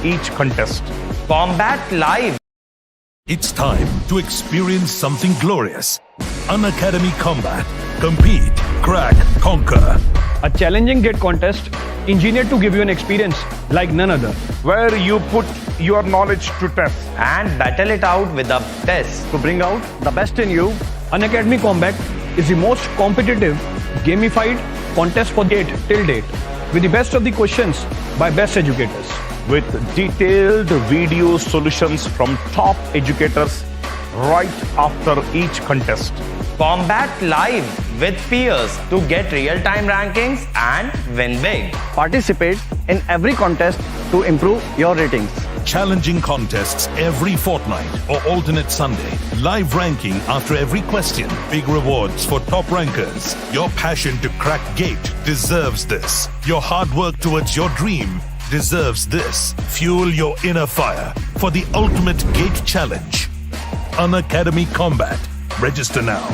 each contest. Combat live. It's time to experience something glorious. Unacademy Combat. Compete, crack, conquer. A challenging GATE contest engineered to give you an experience like none other. Where you put your knowledge to test. And battle it out with a test. To bring out the best in you, Unacademy Combat is the most competitive, gamified contest for GATE till date, with the best of the questions by best educators. With detailed video solutions from top educators right after each contest. Combat live with peers to get real-time rankings and win big. Participate in every contest to improve your ratings. Challenging contests every fortnight or alternate Sunday. Live ranking after every question. Big rewards for top rankers. Your passion to crack GATE deserves this. Your hard work towards your dream deserves this. Fuel your inner fire for the ultimate GATE challenge. Unacademy Combat. Register now.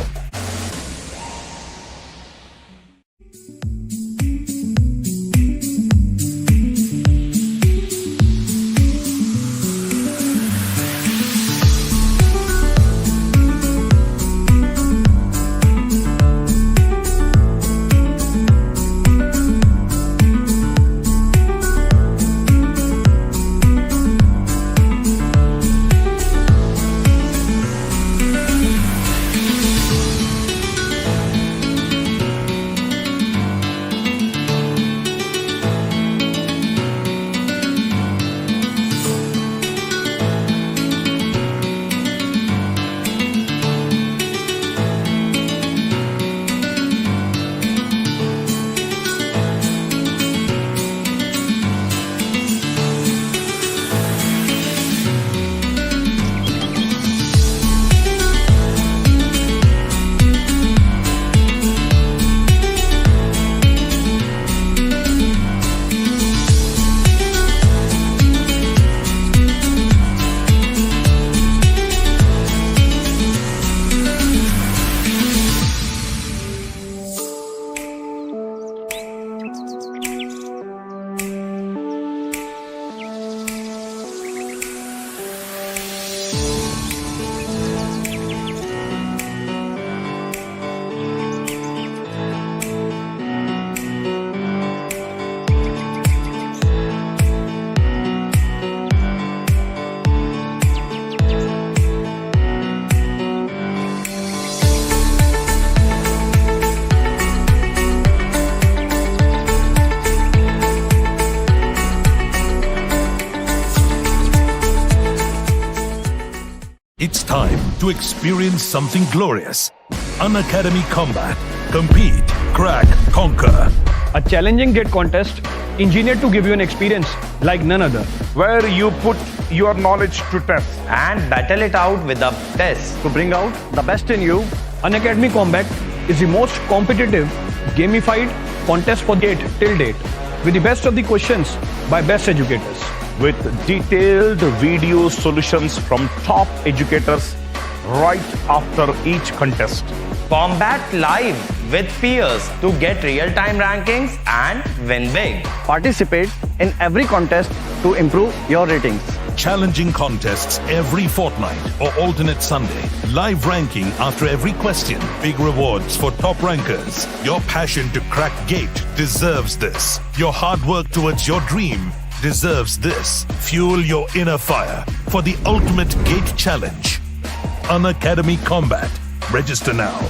It's time to experience something glorious. Unacademy Combat. Compete, crack, conquer. A challenging GATE contest engineered to give you an experience like none other. Where you put your knowledge to test. And battle it out with a test. To bring out the best in you, Unacademy Combat is the most competitive, gamified contest for GATE till date, with the best of the questions by best educators. With detailed video solutions from top educators right after each contest. Combat live with peers to get real-time rankings and win big. Participate in every contest to improve your ratings. Challenging contests every fortnight or alternate Sunday. Live ranking after every question. Big rewards for top rankers. Your passion to crack GATE deserves this. Your hard work towards your dream deserves this. Fuel your inner fire for the ultimate GATE challenge. Unacademy Combat. Register now.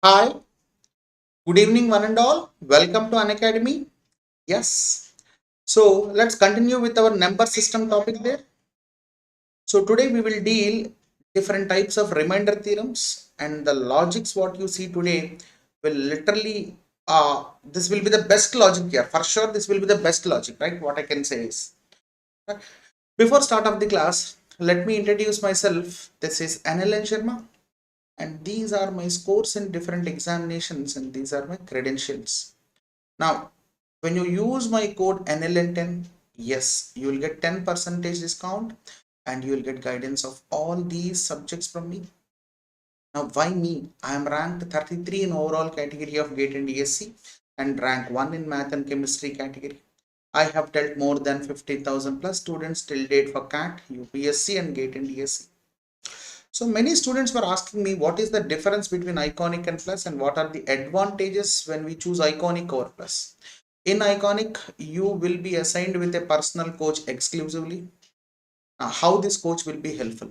Hi, good evening, one and all. Welcome to Unacademy. Yes. So let's continue with our number system topic there. So today we will deal different types of remainder theorems, and the logics what you see today will literally this will be the best logic here. For sure, this will be the best logic, right? What I can say is, before start of the class, let me introduce myself. This is NLN Sharma, and these are my scores in different examinations, and these are my credentials. Now, when you use my code NLN10, yes, you will get 10% discount and you will get guidance of all these subjects from me. Now, why me? I am ranked 33 in overall category of GATE and ESE and rank 1 in math and chemistry category. I have dealt more than 50,000 plus students till date for CAT, UPSC and GATE and ESE. So many students were asking me what is the difference between Iconic and Plus and what are the advantages when we choose Iconic over Plus. In Iconic, you will be assigned with a personal coach exclusively. How this coach will be helpful?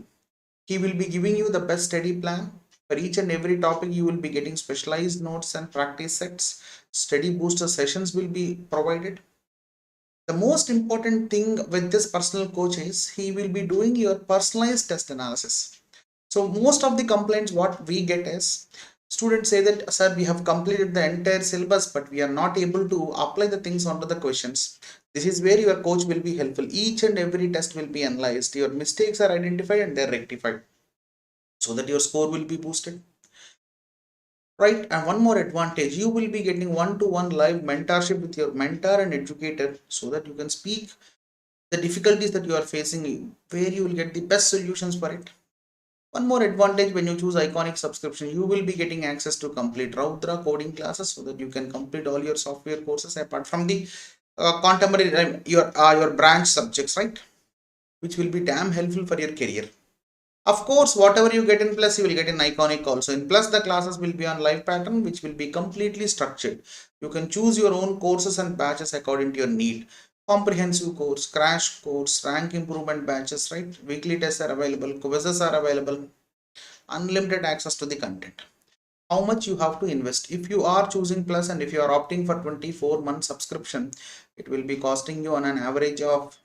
He will be giving you the best study plan. For each and every topic, you will be getting specialized notes and practice sets. Study booster sessions will be provided. The most important thing with this personal coach is he will be doing your personalized test analysis. So most of the complaints what we get is students say that, sir, we have completed the entire syllabus, but we are not able to apply the things onto the questions. This is where your coach will be helpful. Each and every test will be analyzed. Your mistakes are identified and they are rectified so that your score will be boosted. Right, and one more advantage, you will be getting one-to-one live mentorship with your mentor and educator so that you can speak the difficulties that you are facing, where you will get the best solutions for it. One more advantage, when you choose Iconic subscription, you will be getting access to complete Raudra coding classes so that you can complete all your software courses apart from the contemporary your branch subjects, right? Which will be damn helpful for your career. Of course, whatever you get in Plus, you will get in Iconic also. In Plus, the classes will be on live pattern, which will be completely structured. You can choose your own courses and batches according to your need. Comprehensive course, crash course, rank improvement batches, right? Weekly tests are available, quizzes are available, unlimited access to the content. How much you have to invest? If you are choosing Plus and if you are opting for 24-month subscription, it will be costing you on an average of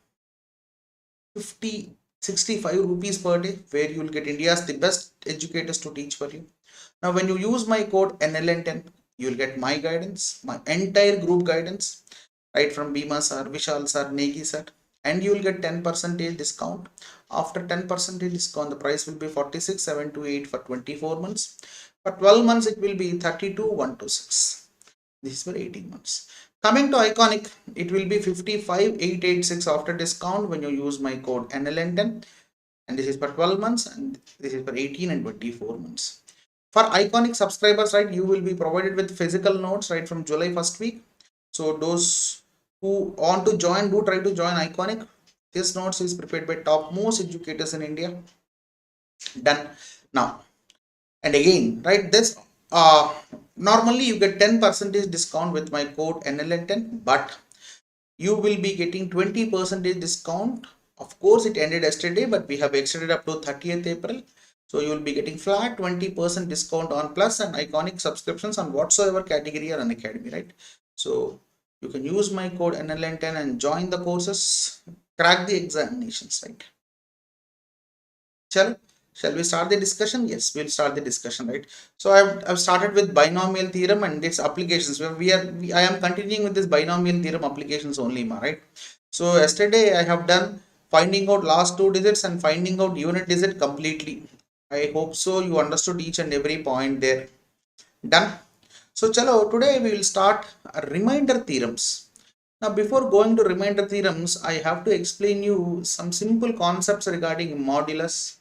65 rupees per day, where you will get India's the best educators to teach for you. Now, when you use my code NLN10, you will get my guidance, my entire group guidance, right from Bima sir, Vishal sir, Negi sir, and you will get 10% discount. After 10% discount, the price will be 46,728 for 24 months. For 12 months, it will be 32,126. This is for 18 months. Coming to Iconic, it will be 55,886 after discount when you use my code NLN10, and this is for 12 months and this is for 18 and 24 months. For Iconic subscribers, right, you will be provided with physical notes right from July 1st week. So those who want to join, do try to join Iconic. This notes is prepared by topmost educators in India. Done. Now, and again, right, this normally you get 10% discount with my code NLN10, but you will be getting 20% discount. Of course, it ended yesterday, but we have extended up to 30th April. So you will be getting flat 20% discount on Plus and Iconic subscriptions on whatsoever category or Unacademy, right? So you can use my code NLN10 and join the courses, crack the examinations, right? Shall we start the discussion? Yes, we'll start the discussion, right? So I've started with binomial theorem and its applications. I am continuing with this binomial theorem applications only, right? So yesterday I have done finding out last two digits and finding out unit digit completely. I hope so you understood each and every point there. Done. So chalo, today we will start remainder theorems. Now, before going to remainder theorems, I have to explain you some simple concepts regarding modulus,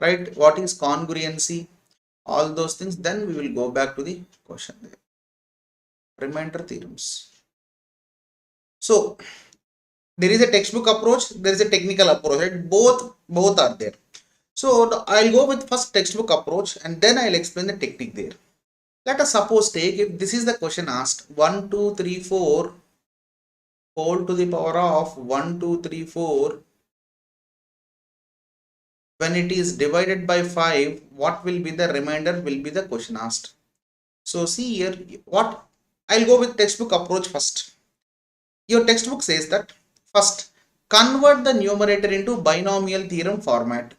right? What is congruency? All those things. Then we will go back to the question there. Remainder theorems. So, there is a textbook approach, there is a technical approach, right? Both are there. So, I'll go with first textbook approach and then I'll explain the technique there. Let us suppose take, if this is the question asked, 1, 2, 3, 4 whole to the power of 1, 2, 3, 4, when it is divided by 5, what will be the remainder will be the question asked. So see here, what I'll go with textbook approach first. Your textbook says that first convert the numerator into binomial theorem format.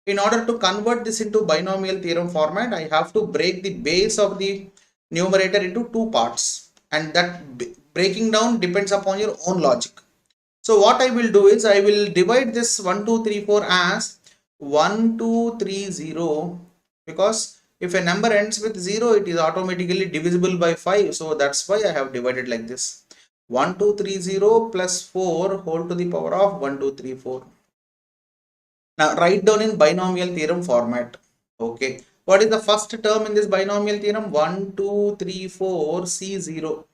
In order to convert this into binomial theorem format, I have to break the base of the numerator into two parts, and that breaking down depends upon your own logic. So what I will do is I will divide this 1 2 3 4 as 1 2 3 0, because if a number ends with 0 it is automatically divisible by 5, so that's why I have divided like this. 1 2 3 0 plus 4 whole to the power of 1 2 3 4. Now write down in binomial theorem format. Okay, what is the first term in this binomial theorem? 1 2 3 4 C0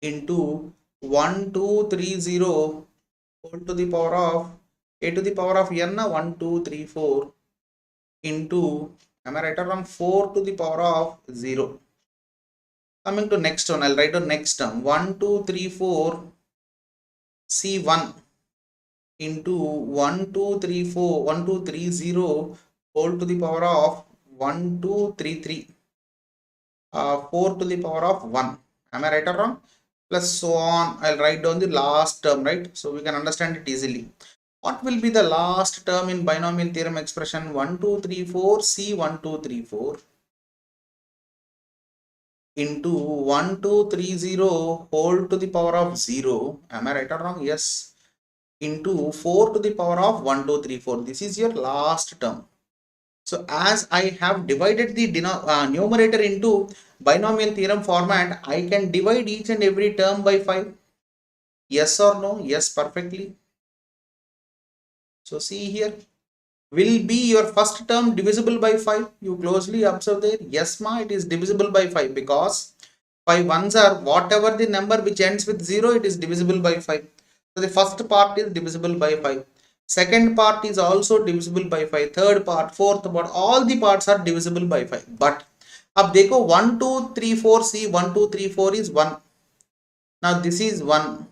into 1 2 3 0 whole to the power of a to the power of n 1 2 3 4 into, am I right or wrong, 4 to the power of 0. Coming to next one, I'll write down next term 1 2 3 4 C1 into 1 2 3 4 1 2 3 0 whole to the power of 1 2 3 3 4 to the power of 1. Am I right or wrong? Plus so on. I'll write down the last term, right? So we can understand it easily. What will be the last term in binomial theorem expression? 1 2 3 4 C 1 2 3 4 into 1 2 3 0 whole to the power of 0. Am I right or wrong? Yes. Into 4 to the power of 1 2 3 4. This is your last term. So as I have divided the numerator into binomial theorem format, I can divide each and every term by 5. Yes or no? Yes, perfectly. So see here, will be your first term divisible by 5? You closely observe there. Yes ma, it is divisible by 5 because 5 ones are whatever the number which ends with 0, it is divisible by 5. So the first part is divisible by 5. Second part is also divisible by 5. Third part, fourth part, all the parts are divisible by 5. But अब देखो 1 2 3 4 see 1 2 3 4 is 1. Now this is 1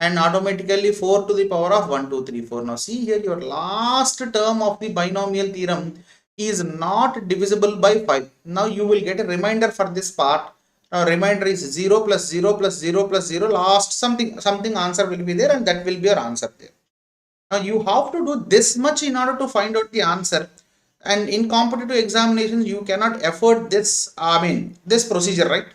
and automatically 4 to the power of 1 2 3 4. Now see here, your last term of the binomial theorem is not divisible by 5. Now you will get a reminder for this part. Now remainder is 0 plus 0 plus 0 plus 0. Last something answer will be there, and that will be your answer there. Now you have to do this much in order to find out the answer, and in competitive examinations you cannot afford this, this procedure, right?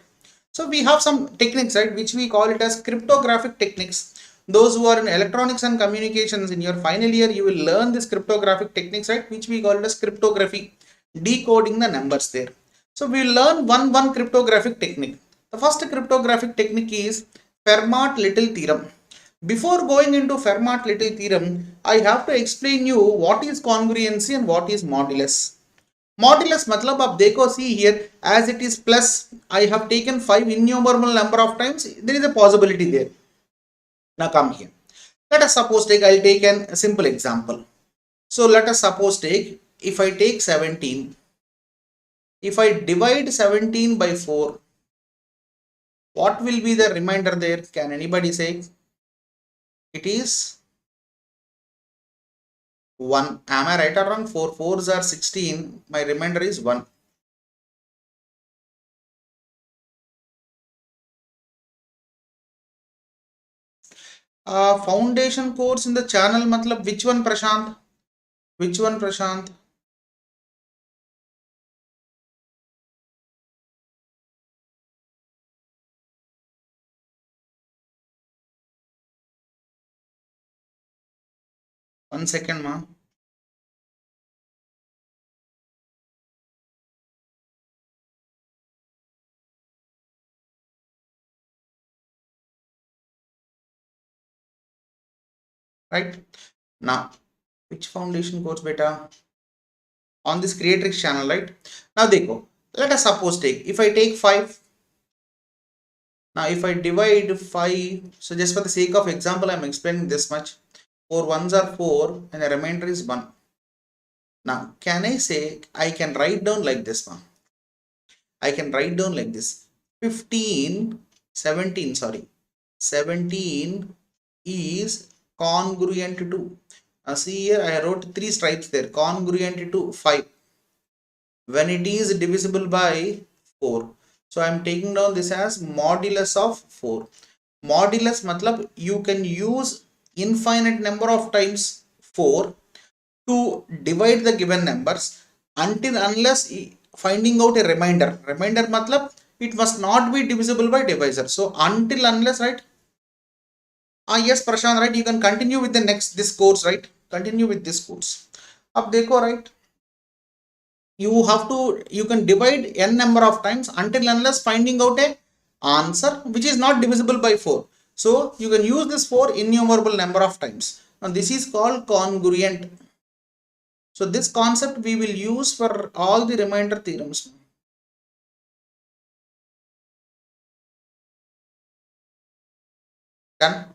So we have some techniques, right, which we call it as cryptographic techniques. Those who are in electronics and communications, in your final year you will learn this cryptographic techniques, right, which we call it as cryptography, decoding the numbers there. So we will learn one cryptographic technique. The first cryptographic technique is Fermat-Little theorem. Before going into Fermat-Little theorem, I have to explain you what is congruency and what is modulus. Modulus matlab आप देखो, see here, as it is plus, I have taken 5 innumerable number of times, there is a possibility there. Now come here. Let us suppose I'll take a simple example. So let us suppose if I take 17, if I divide 17 by 4, what will be the remainder there? Can anybody say? It is 1. Am I right or wrong? 4 4s are 16. My remainder is 1. Foundation course in the channel, matlab which one, Prashant? Which one, Prashant? One second, ma. Right now, which foundation course, beta? On this Kreatryx channel, right? Now देखो, let us suppose if I take 5, now if I divide 5, so just for the sake of example I am explaining this much. 4 ones are 4 and the remainder is 1. Now can I say, I can write down like this one. I can write down like this. 17 is congruent to, see here I wrote 3 stripes there, congruent to 5. when it is divisible by 4. So I am taking down this as modulus of 4. Modulus matlab you can use infinite number of times 4 to divide the given numbers until unless finding out a remainder. Remainder matlab it must not be divisible by divisor. So until unless, right? Yes, Prashant, right? You can continue with the next this course, right? Continue with this course. Ab dekho, right? You can divide n number of times until unless finding out a answer which is not divisible by 4. So you can use this for innumerable number of times. Now this is called congruent. So this concept we will use for all the remainder theorems. Done.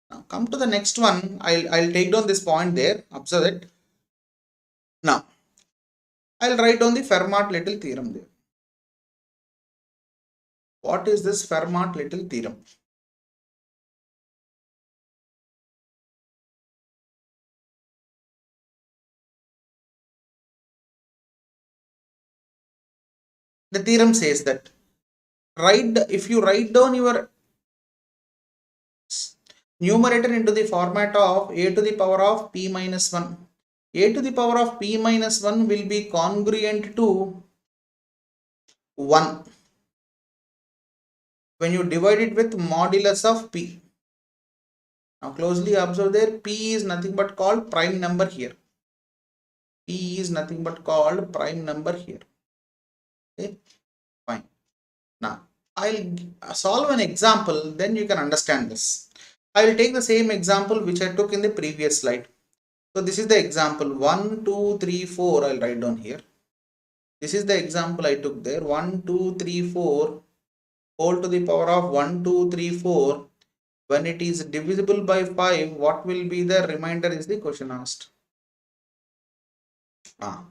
Now come to the next one. I'll take down this point there. Observe it. Now I'll write down the Fermat little theorem there. What is this Fermat little theorem? The theorem says that if you write down your numerator into the format of a to the power of p minus 1, a to the power of p minus 1 will be congruent to 1 when you divide it with modulus of p. Now closely observe there, p is nothing but called prime number here. P is nothing but called prime number here. Okay, fine. Now I'll solve an example, then you can understand this. I will take the same example which I took in the previous slide. So this is the example 1, 2, 3, 4. I'll write down here. This is the example I took there. 1, 2, 3, 4 whole to the power of 1, 2, 3, 4. When it is divisible by 5, what will be the remainder is the question asked. Now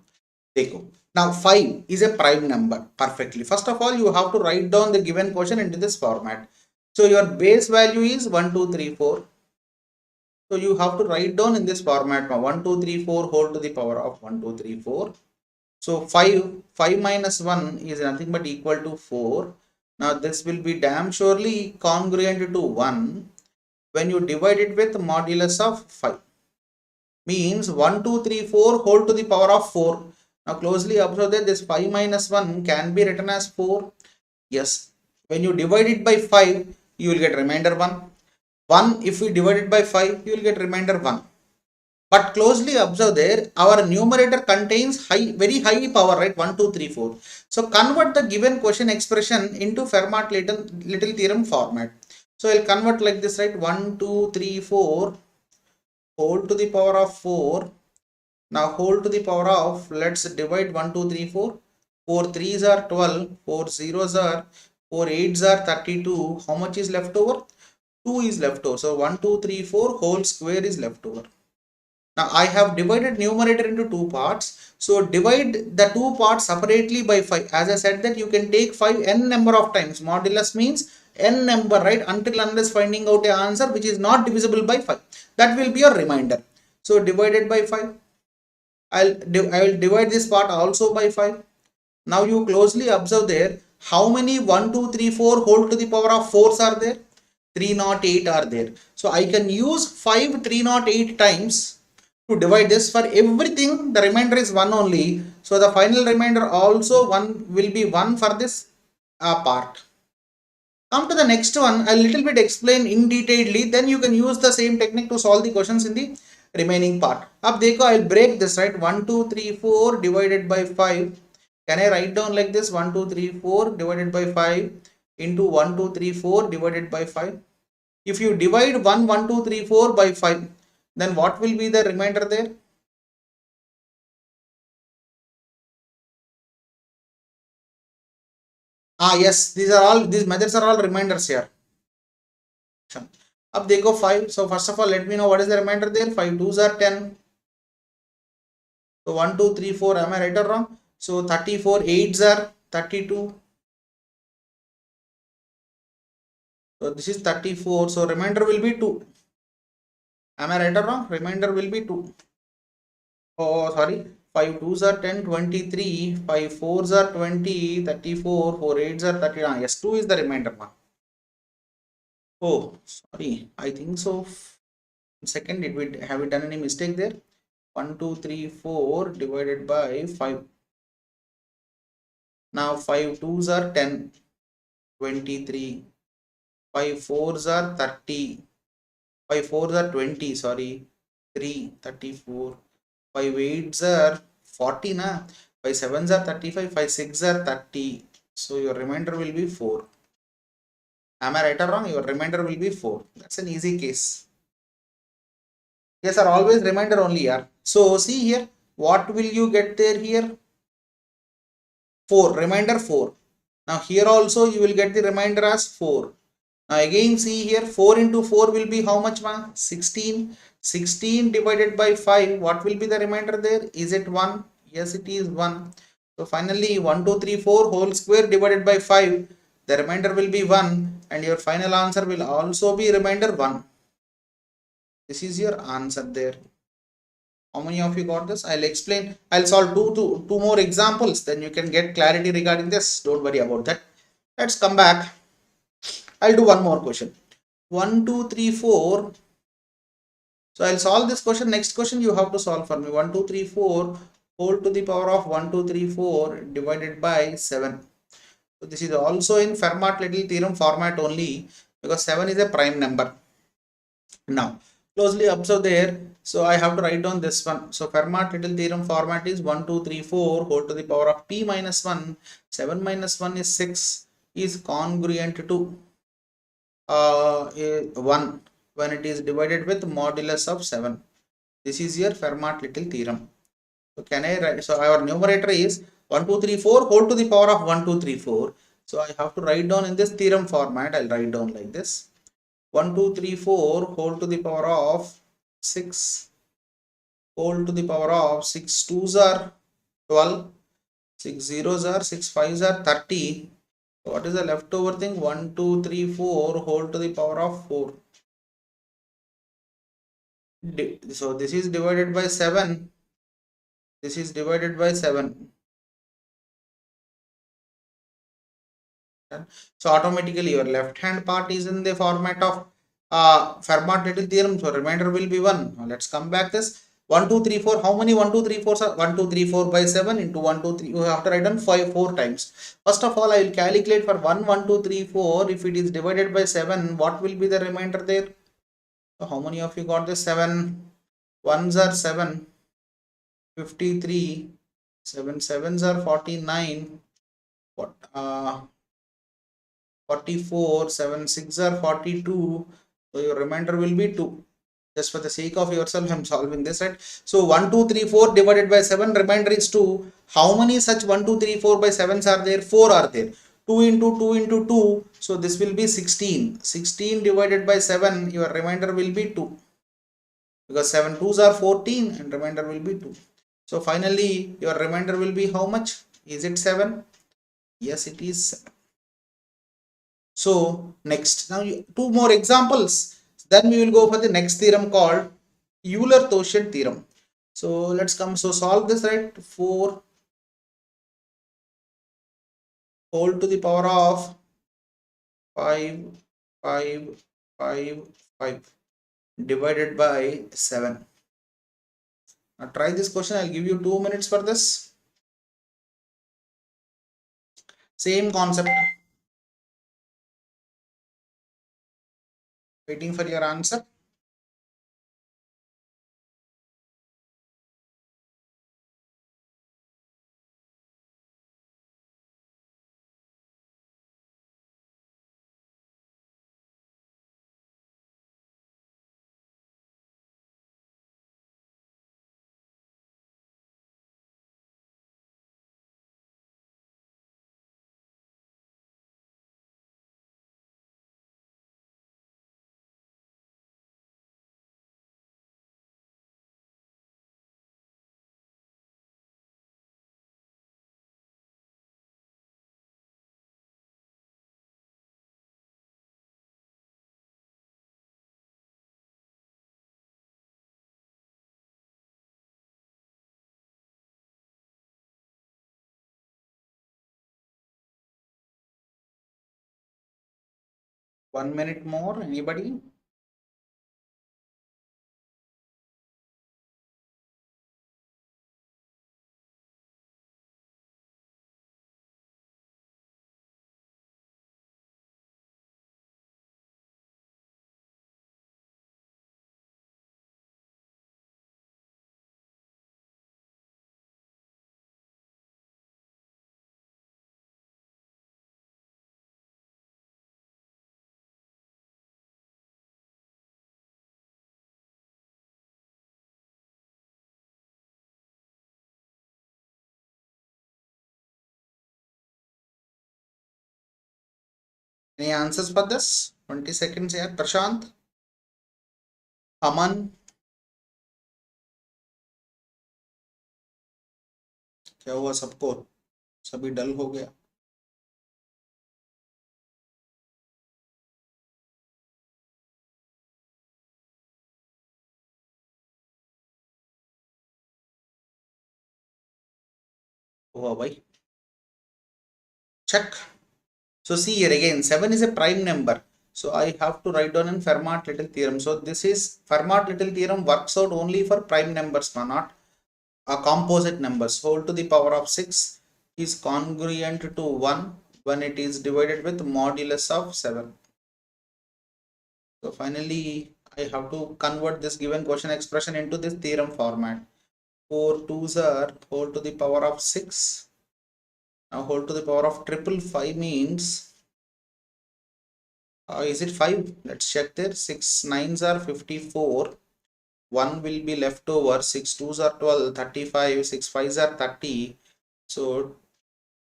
5 is a prime number perfectly. First of all, you have to write down the given question into this format. So your base value is 1, 2, 3, 4. So you have to write down in this format 1, 2, 3, 4 whole to the power of 1, 2, 3, 4. So 5 minus 1 is nothing but equal to 4. Now this will be damn surely congruent to 1 when you divide it with modulus of 5. Means 1, 2, 3, 4 whole to the power of 4. Now closely observe that this 5 minus 1 can be written as 4. Yes. When you divide it by 5, you will get remainder 1. 1 if we divide it by 5, you will get remainder 1. But closely observe there, our numerator contains very high power, right? 1, 2, 3, 4. So convert the given question expression into Fermat little theorem format. So I'll convert like this, right? 1, 2, 3, 4 whole to the power of 4. Now whole to the power of, let's divide 1, 2, 3, 4. 4 3s are 12, 4 zeros are 4 8s are 32. How much is left over? 2 is left over. So 1, 2, 3, 4 whole square is left over. Now I have divided numerator into two parts. So divide the two parts separately by 5. As I said that you can take 5 n number of times. Modulus means n number, right? Until unless finding out an answer which is not divisible by 5. That will be your remainder. So divided by 5. I will divide this part also by 5. Now you closely observe there. How many 1, 2, 3, 4 whole to the power of 4s are there? 308 are there. So I can use 5 308 times to divide this. For everything the remainder is 1 only. So the final remainder also 1 will be 1 for this part. Come to the next one. A little bit explain in detailedly. Then you can use the same technique to solve the questions in the remaining part. Ab dekho, I will break this, right? 1, 2, 3, 4 divided by 5. Can I write down like this? 1, 2, 3, 4 divided by 5 into 1, 2, 3, 4 divided by 5. If you divide 1, 1, 2, 3, 4 by 5, then what will be the remainder there? Yes, these methods are all reminders here. Up they go 5. So first of all, let me know what is the remainder there. 5 2s are 10. So 1, 2, 3, 4. Am I right or wrong? So 34 8s are 32. So this is 34. So remainder will be 2. Am I right or wrong? Remainder will be 2. Oh, sorry. 5 2s are 10, 23, 5 4s are 20, 34, 4 8s are 30. Yes, 2 is the remainder one. Oh, sorry, I think so. Second, have we done any mistake there? 1 2 3 4 divided by 5. Now 5 2s are 10, 23, 5 4s are 30, 5 4s are 20, sorry, 3, 34, 5 8s are 40, na? 5 7s are 35, 5 6s are 30. So your remainder will be 4. Am I right or wrong? Your remainder will be 4. That's an easy case. Yes, are always remainder only, yeah. So see here, what will you get there here? 4, remainder 4. Now here also you will get the remainder as 4. Now again see here, 4 into 4 will be how much, ma? 16. 16 divided by 5, what will be the remainder there? Is it 1? Yes, it is 1. So finally 1 2 3 4 whole square divided by 5, the remainder will be 1, and your final answer will also be remainder 1. This is your answer there. How many of you got this? I'll explain. I'll solve two more examples, then you can get clarity regarding this. Don't worry about that. Let's come back. I'll do one more question. 1 2 3 4. So I'll solve this question. Next question you have to solve for me. 1 2 3 4 whole to the power of 1 2 3 4 divided by 7. So this is also in Fermat little theorem format only, because 7 is a prime number. Now closely observe there. So I have to write down this one. So Fermat little theorem format is 1 2 3 4 whole to the power of p minus 1. 7 minus 1 is 6, is congruent to 1 when it is divided with modulus of 7. This is your Fermat little theorem. So can I write? So our numerator is 1 2 3 4 whole to the power of 1 2 3 4. So I have to write down in this theorem format. I'll write down like this: 1 2 3 4 whole to the power of 6 whole to the power of 6 2s are 12, 6 zeros are 6 5s are 30. What is the leftover thing? 1 2 3 4 whole to the power of 4. So this is divided by 7. This is divided by 7. So automatically your left hand part is in the format of Fermat little theorem. So remainder will be 1. Now let's come back this. 1 2 3 4. How many 1 2 3 4 are? 1 2 3 4 by 7 into 1 2 3. You have to write down 4 times. First of all, I will calculate for 1 1 2 3 4. If it is divided by 7, what will be the remainder there? So how many of you got this? 7 ones are 7, 53, 7 sevens are 49. What 44, 7 6 are 42. So your remainder will be 2. Just for the sake of yourself, I'm solving this, right? So 1 2 3 4 divided by 7, remainder is 2. How many such 1 2 3 4 by 7s are there? 4 are there. 2 into 2 into 2. So this will be 16. 16 divided by 7, your remainder will be 2. Because 7 2s are 14 and remainder will be 2. So finally your remainder will be how much? Is it 7? Yes, it is 7. So next, now two more examples. Then we will go for the next theorem called Euler-Thosian theorem. So let's come. So solve this, right? 4 whole to the power of 5 5 5 5 divided by 7. Now try this question. I'll give you 2 minutes for this. Same concept. Waiting for your answer. 1 minute more. Anybody? Any answers for this? 20 seconds here. Prashant, Aman, क्या हुआ सबको? सभी डल हो गया. हुआ भाई. Check. So see here again, 7 is a prime number. So I have to write down in Fermat little theorem. So this is Fermat little theorem works out only for prime numbers, not composite numbers. Whole to the power of 6 is congruent to 1 when it is divided with modulus of 7. So finally, I have to convert this given question expression into this theorem format. 4 2s are whole to the power of 6. Now whole to the power of 555 means, is it 5? Let's check there. 6 9s are 54. 1 will be left over. 6 2s are 12, 35. 6 5s are 30. So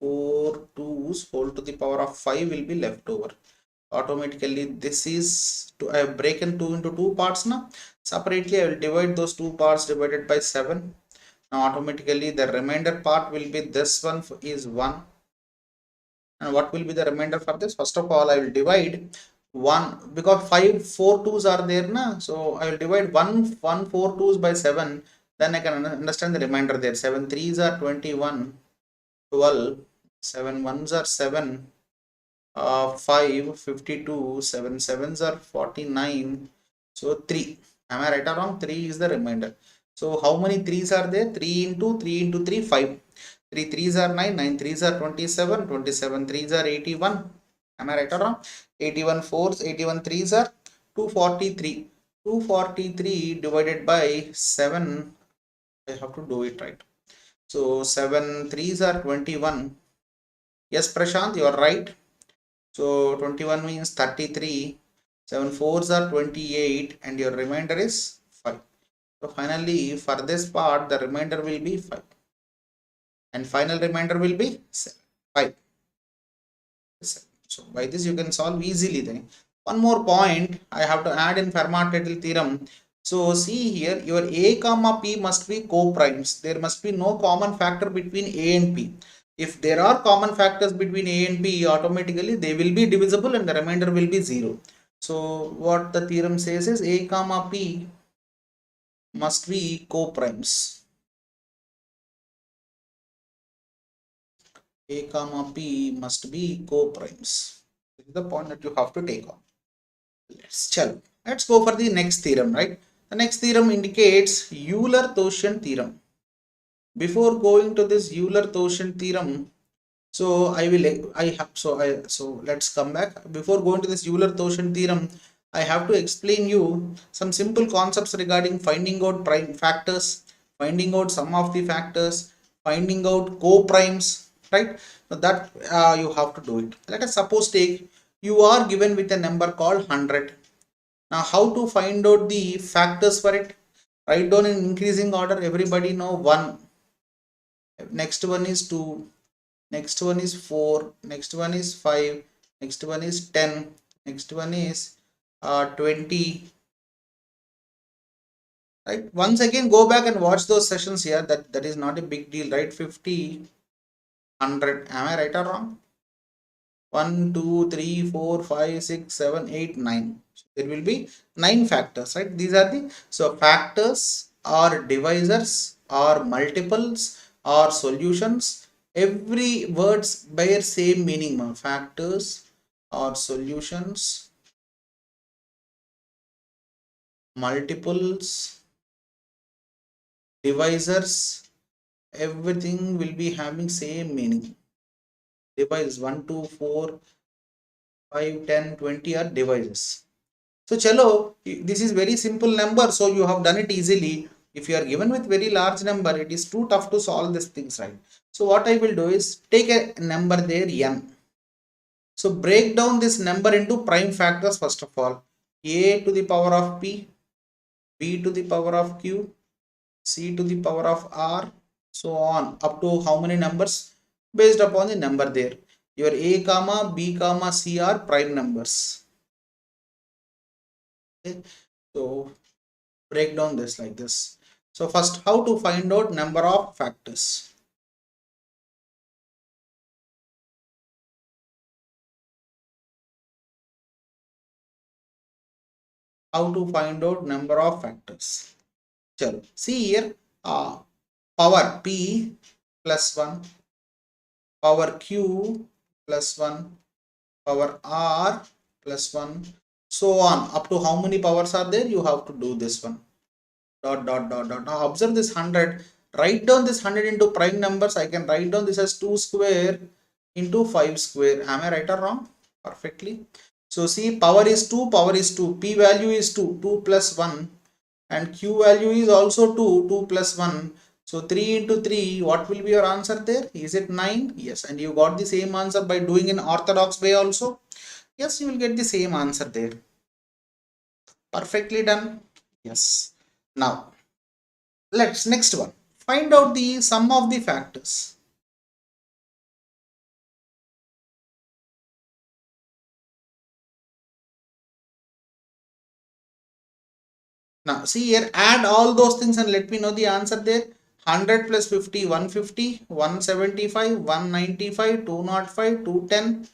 4 2s whole to the power of 5 will be left over. Automatically this is I have broken 2 into 2 parts now. Separately I will divide those 2 parts divided by 7. Now automatically the remainder part will be this one is 1. And what will be the remainder for this? First of all, I will divide 1 because 4 2s are there na. So I will divide 1 4 2s by 7. Then I can understand the remainder there. 7 3s are 21, 12, 7 1s are 7, 5 52, 7 7s are 49. So 3. Am I right or wrong? 3 is the remainder. So how many 3s are there? 3 into 3, 5. 3 3s are 9, 9 3s are 27, 27 3s are 81. Am I right or wrong? 81 4s, 81 3s are 243. 243 divided by 7. I have to do it right. So 7 3s are 21. Yes, Prashant, you are right. So 21 means 33. 7 4s are 28 and your remainder is 5. So finally for this part the remainder will be 5. And final remainder will be 5. So by this you can solve easily. Then one more point I have to add in Fermat little theorem. So see here, your a comma p must be co-primes. There must be no common factor between a and p. If there are common factors between a and p, automatically they will be divisible and the remainder will be 0. So what the theorem says is a comma p must be co-primes. A comma p must be co-primes. This is the point that you have to take on. Let's go for the next theorem, right? The next theorem indicates Euler-Thosian theorem. Before going to this Euler-Thosian theorem, so let's come back. Before going to this Euler-Thosian theorem, I have to explain you some simple concepts regarding finding out prime factors, finding out sum of the factors, finding out co-primes, right? So that you have to do it. Let us suppose take you are given with a number called 100. Now how to find out the factors for it? Write down in increasing order. Everybody know 1. Next one is 2. Next one is 4. Next one is 5. Next one is 10. Next one is 20. Right. Once again go back and watch those sessions here. That is not a big deal, right? 50, 100. Am I right or wrong? 1 2 3 4 5 6 7 8 9. So there will be 9 factors, right? These are the factors or divisors or multiples or solutions. Every words bear same meaning. Factors or solutions multiples, divisors, everything will be having same meaning. Divisors 1, 2, 4, 5, 10, 20 are divisors. So chalo, this is very simple number, so you have done it easily. If you are given with very large number, it is too tough to solve these things, right? So what I will do is take a number there n. So break down this number into prime factors first of all. A to the power of p, b to the power of q, c to the power of r, so on up to how many numbers based upon the number there. Your a comma b comma c are prime numbers. Okay. So break down this like this. So first, how to find out number of factors. How to find out number of factors. Chalo. See here, power p plus 1, power q plus 1, power r plus 1, so on up to how many powers are there. You have to do this one. Dot dot dot dot. Now observe this 100. Write down this 100 into prime numbers. I can write down this as 2 square into 5 square. Am I right or wrong? Perfectly. So see, power is 2, power is 2, p value is 2, 2 plus 1, and q value is also 2, 2 plus 1. So 3 into 3, what will be your answer there? Is it 9? Yes, and you got the same answer by doing in orthodox way also. Yes, you will get the same answer there. Perfectly done. Yes. Now, let's next one. Find out the sum of the factors. Now, see here, add all those things and let me know the answer there. 100 plus 50, 150, 175, 195, 205, 210,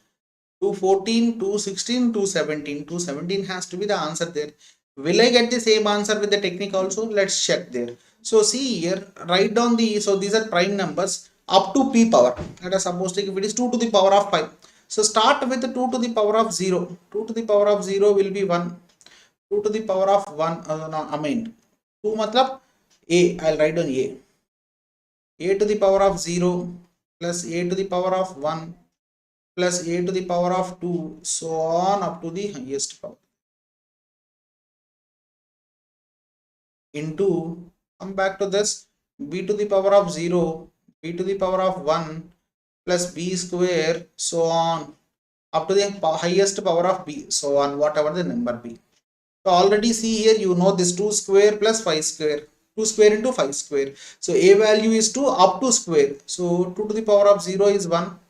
214, 216, 217. 217 has to be the answer there. Will I get the same answer with the technique also? Let's check there. So see here, write down the, so these are prime numbers up to p power. Let us suppose if it is 2 to the power of 5. So start with 2 to the power of 0. 2 to the power of 0 will be 1. 2 to the power of 1, no, I mean 2 matlab a, I'll write down a. A to the power of 0 plus a to the power of 1 plus a to the power of 2, so on up to the highest power. Into, come back to this, b to the power of 0, b to the power of 1 plus b square, so on up to the highest power of b, so on whatever the number be. So already see here, you know this 2 square plus 5 square, 2 square into 5 square. So a value is 2 up to square. So 2 to the power of 0 is 1,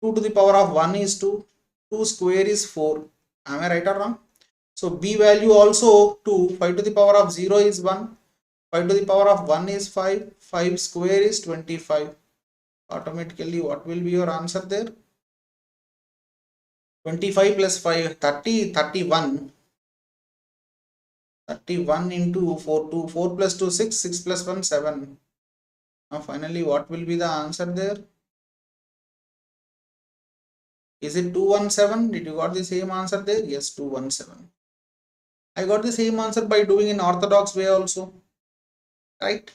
2 to the power of 1 is 2, 2 square is 4. Am I right or wrong? So b value also 2, 5 to the power of 0 is 1, 5 to the power of 1 is 5, 5 square is 25. Automatically what will be your answer there? 25 plus 5, 30, 31. 31 into 4, 2, 4 plus 2, 6, 6 plus 1, 7. Now finally what will be the answer there? Is it 217? Did you got the same answer there? Yes, 217. I got the same answer by doing in orthodox way also. Right?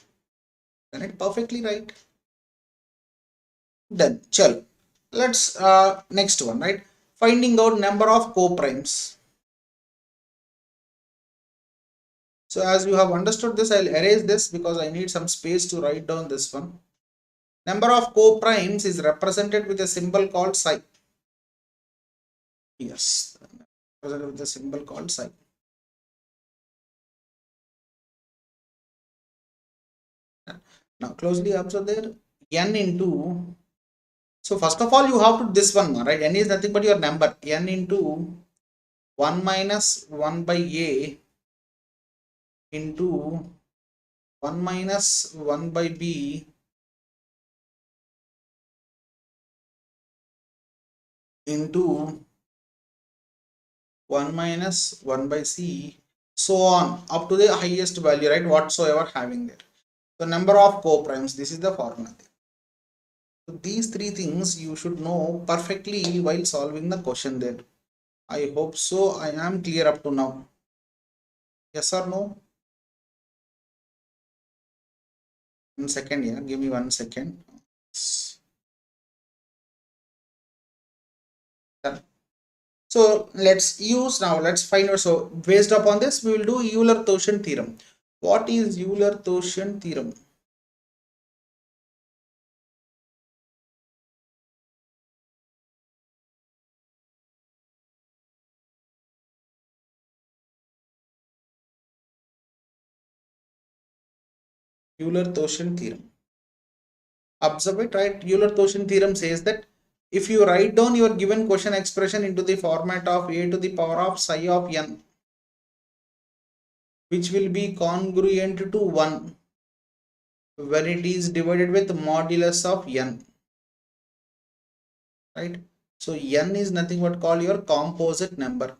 Done it perfectly right. Done. Chal. Let's next one, right? Finding out number of co-primes. So as you have understood this, I'll erase this because I need some space to write down this one. Number of co-primes is represented with a symbol called psi. Yes, represented with a symbol called psi. Now closely observe there, n into, so first of all you have to this one, right? N is nothing but your number, n into 1 minus 1 by a into 1 minus 1 by b into 1 minus 1 by c, so on up to the highest value, right? Whatsoever having there. So number of co-primes, this is the formula there. So these three things you should know perfectly while solving the question there. I hope so. I am clear up to now. Yes or no? 1 second, yeah, give me 1 second. Done. So let's find out. So based upon this, we will do Euler-Thorsian theorem. What is Euler-Thorsian theorem? Euler-Thorsian theorem. Observe it, right? Euler-Thorsian theorem says that if you write down your given question expression into the format of a to the power of psi of n, which will be congruent to 1 when it is divided with modulus of n, right? So n is nothing but called your composite number.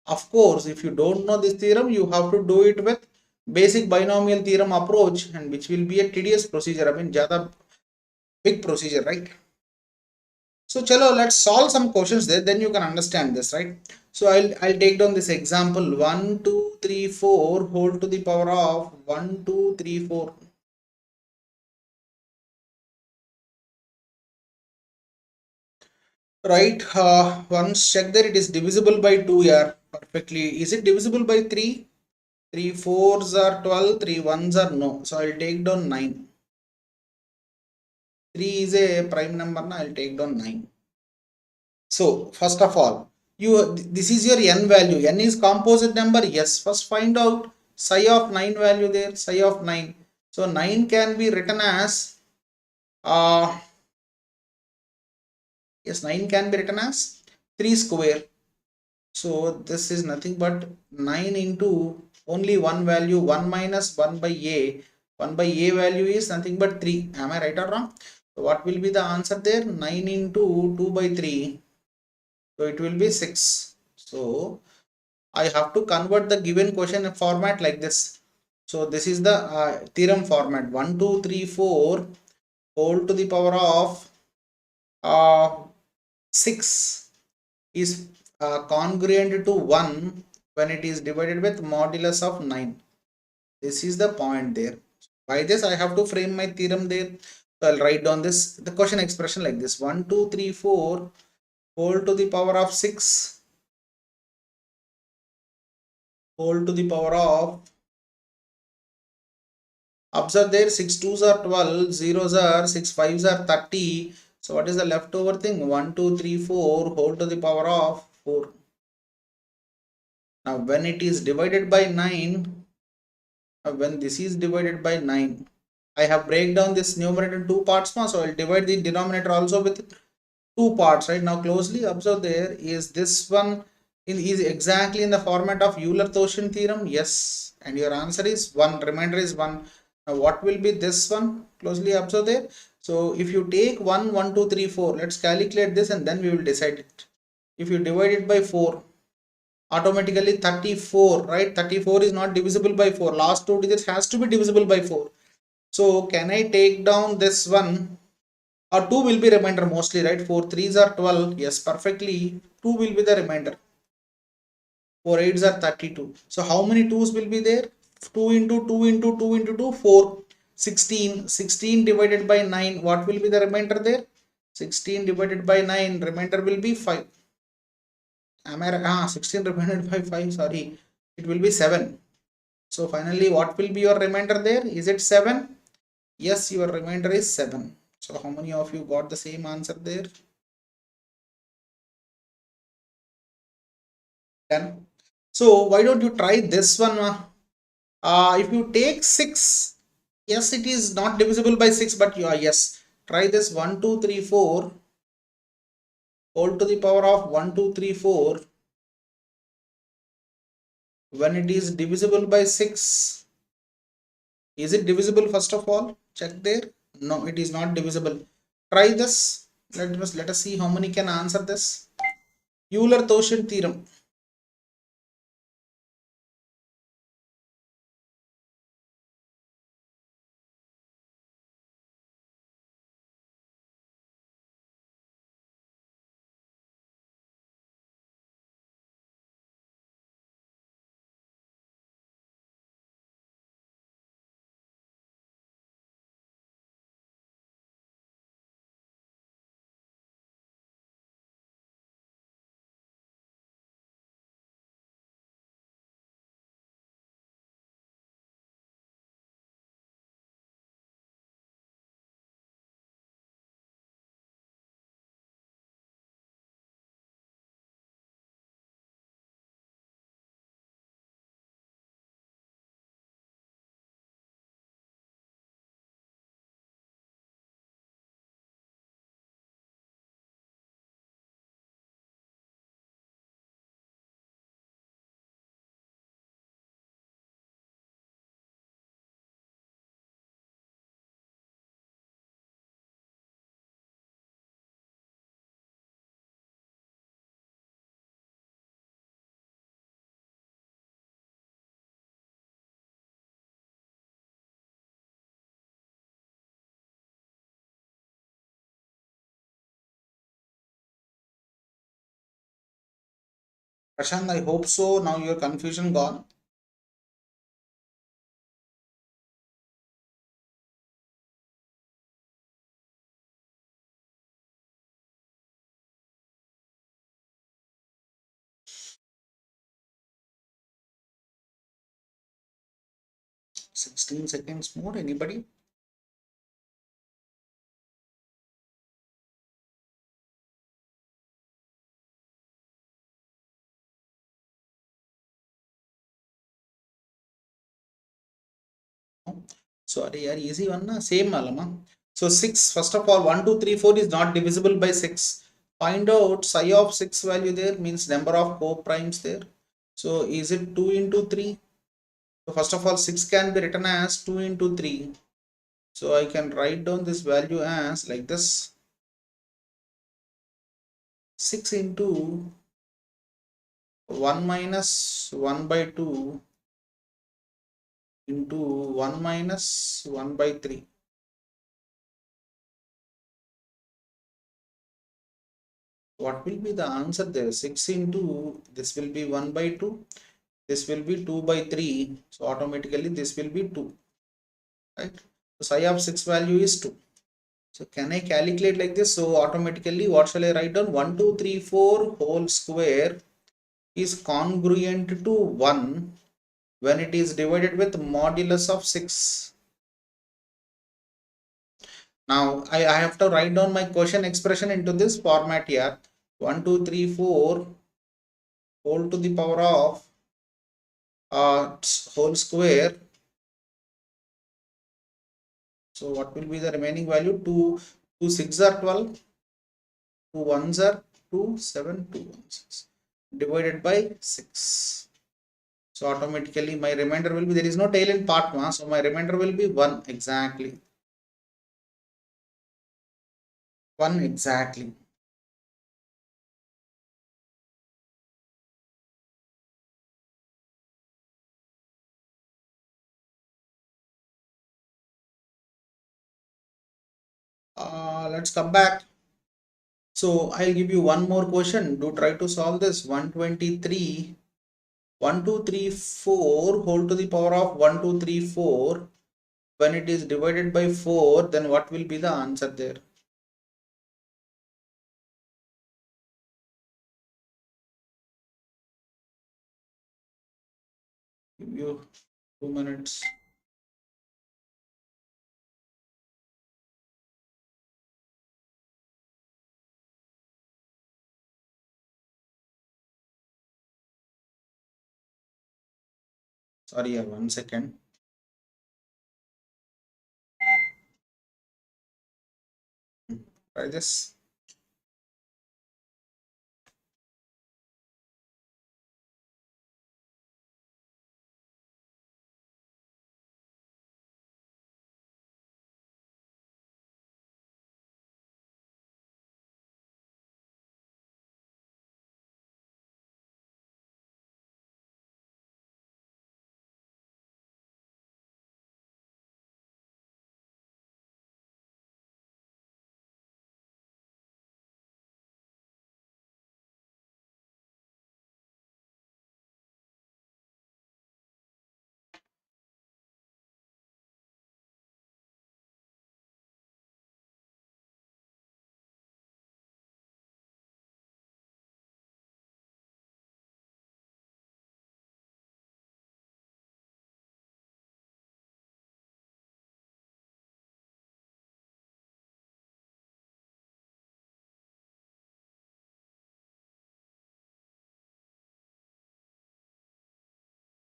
Of course, if you don't know this theorem, you have to do it with basic binomial theorem approach, and which will be a tedious procedure. I mean, jada big procedure, right? So chalo, let's solve some questions there, then you can understand this, right? So I'll take down this example 1, 2, 3, 4 whole to the power of 1, 2, 3, 4. Right, once check that it is divisible by 2 here perfectly. Is it divisible by 3? 3 4s are 12, 3 1s are no. So I'll take down 9. 3 is a prime number, now I'll take down 9. So first of all, this is your n value. N is composite number. Yes, first find out psi of 9 value there, psi of 9. So 9 can be written as yes, 9 can be written as 3 square. So this is nothing but 9 into only one value, 1 minus 1 by a. 1 by a value is nothing but 3. Am I right or wrong? So what will be the answer there? 9 into 2 by 3. So it will be 6. So I have to convert the given question format like this. So this is the theorem format. 1, 2, 3, 4 whole to the power of 6 is congruent to 1 when it is divided with modulus of 9. This is the point there. By this I have to frame my theorem there. So I'll write down this, the question expression like this. 1, 2, 3, 4 whole to the power of 6 whole to the power of, observe there, 6 2s are 12, 0s are 6 5s are 30. So what is the leftover thing? 1 2 3 4 whole to the power of 4. Now when it is divided by 9, when this is divided by 9, I have break down this numerator in two parts now, so I'll divide the denominator also with two parts, right? Now closely observe there, is this one is exactly in the format of Euler-Thorsian theorem? Yes, and your answer is 1, remainder is 1. Now what will be this one? Closely observe there. So if you take 1 1 2 3 4, let's calculate this and then we will decide it. If you divide it by 4, automatically 34, right? 34 is not divisible by 4. Last two digits has to be divisible by 4. So can I take down this one? Or 2 will be remainder mostly, right? 4 3s are 12. Yes, perfectly. 2 will be the remainder. 4 8s are 32. So how many 2s will be there? 2 into 2 into 2 into 2, 4. 16. 16 divided by 9. What will be the remainder there? 16 divided by 9. Remainder will be 5. Am I right? 16 divided by 5. Sorry. It will be 7. So finally, what will be your remainder there? Is it 7? Yes, your remainder is 7. So how many of you got the same answer there? 10. So why don't you try this one? If you take 6, yes, it is not divisible by 6, but you are, yes, try this 1 2 3 4 whole to the power of 1 2 3 4 when it is divisible by 6. Is it divisible? First of all, check there. No, it is not divisible. Try this. Let us see how many can answer this. Euler-Thorsian theorem. Prashant, I hope so. Now your confusion gone. Sixteen seconds more. Anybody? Sorry, yaar, easy one na. Same malama. So 6, first of all, 1, 2, 3, 4 is not divisible by 6. Find out psi of 6 value there means number of co-primes there. So is it 2 into 3? So first of all, 6 can be written as 2 into 3. So I can write down this value as like this. 6 into 1 minus 1 by 2 into 1 minus 1 by 3. What will be the answer there? 6 into this will be 1 by 2. This will be 2 by 3. So automatically this will be 2. Right? So psi of 6 value is 2. So can I calculate like this? So automatically what shall I write down? 1, 2, 3, 4 whole square is congruent to 1 when it is divided with modulus of 6. Now I have to write down my question expression into this format here. 1, 2, 3, 4 whole to the power of whole square. So what will be the remaining value? 2 6 are 12, 2 1s are 2 7, 2 1s divided by 6. So automatically my remainder will be, there is no tail in part 1, so my remainder will be 1 exactly. 1 exactly. Let's come back. So I'll give you one more question. Do try to solve this. 123, 1 2 3 4 whole to the power of 1 2 3 4. When it is divided by 4, then what will be the answer there? Give you 2 minutes. Sorry, 1 second. Try this.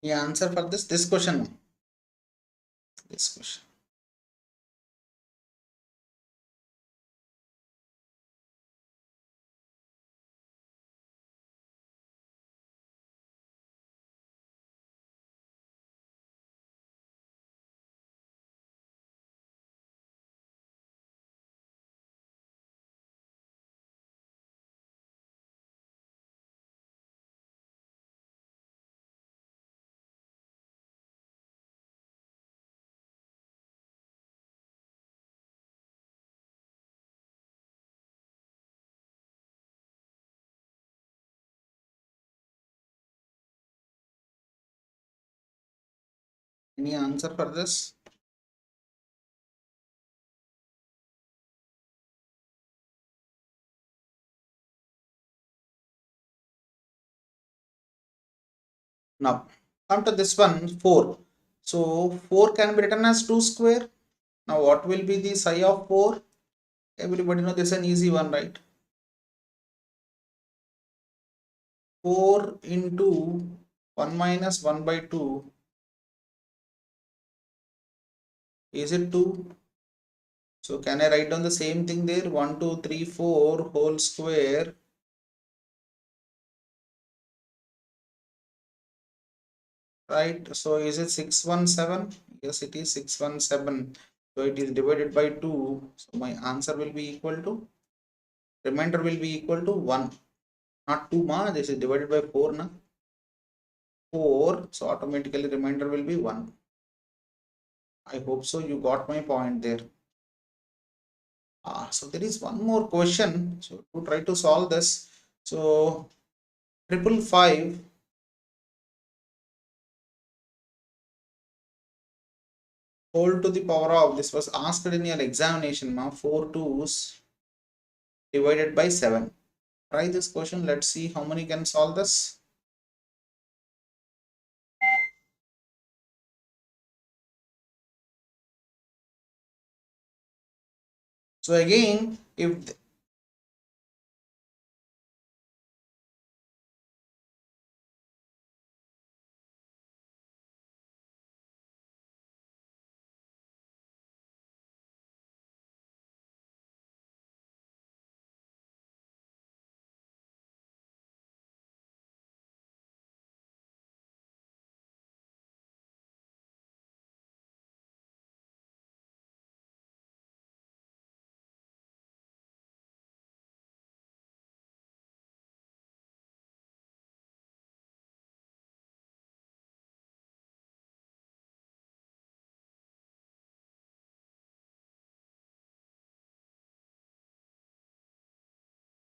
The answer for this question. This question. Any answer for this? Now, come to this one, 4. So, 4 can be written as 2 square. Now, what will be the psi of 4? Everybody know this is an easy one, right? 4 into 1 minus 1 by 2. Is it 2? So, can I write down the same thing there? 1, 2, 3, 4 whole square. Right, so is it 617? Yes, it is 617. So it is divided by 2. So my answer will be equal to, remainder will be equal to 1. Not 2 ma, this is divided by 4 na. 4, so automatically remainder will be 1. I hope so you got my point there. So there is one more question. So to try to solve this. So 555 whole to the power of, this was asked in your examination ma, 4 2's divided by 7. Try this question. Let's see how many can solve this. So again, if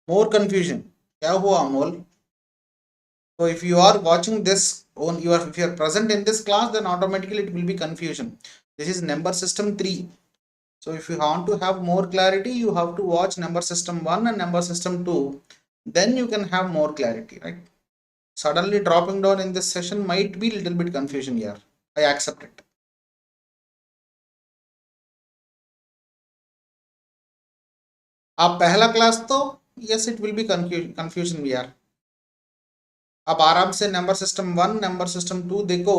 more confusion, क्या हुआ Amol? So if you are watching this on if you are present in this class, then automatically it will be confusion. This is number system 3. So if you want to have more clarity, you have to watch number system 1 and number system 2. Then you can have more clarity, right? Suddenly dropping down in this session might be little bit confusion here. I accept it. आप पहला class तो yes it will be confusion यार. अब आराम से number system 1 number system 2 देखो.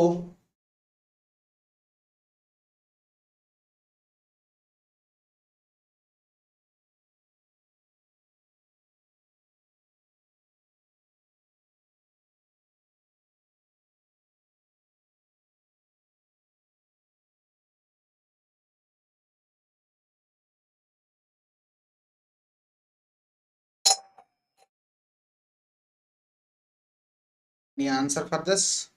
Any answer for this?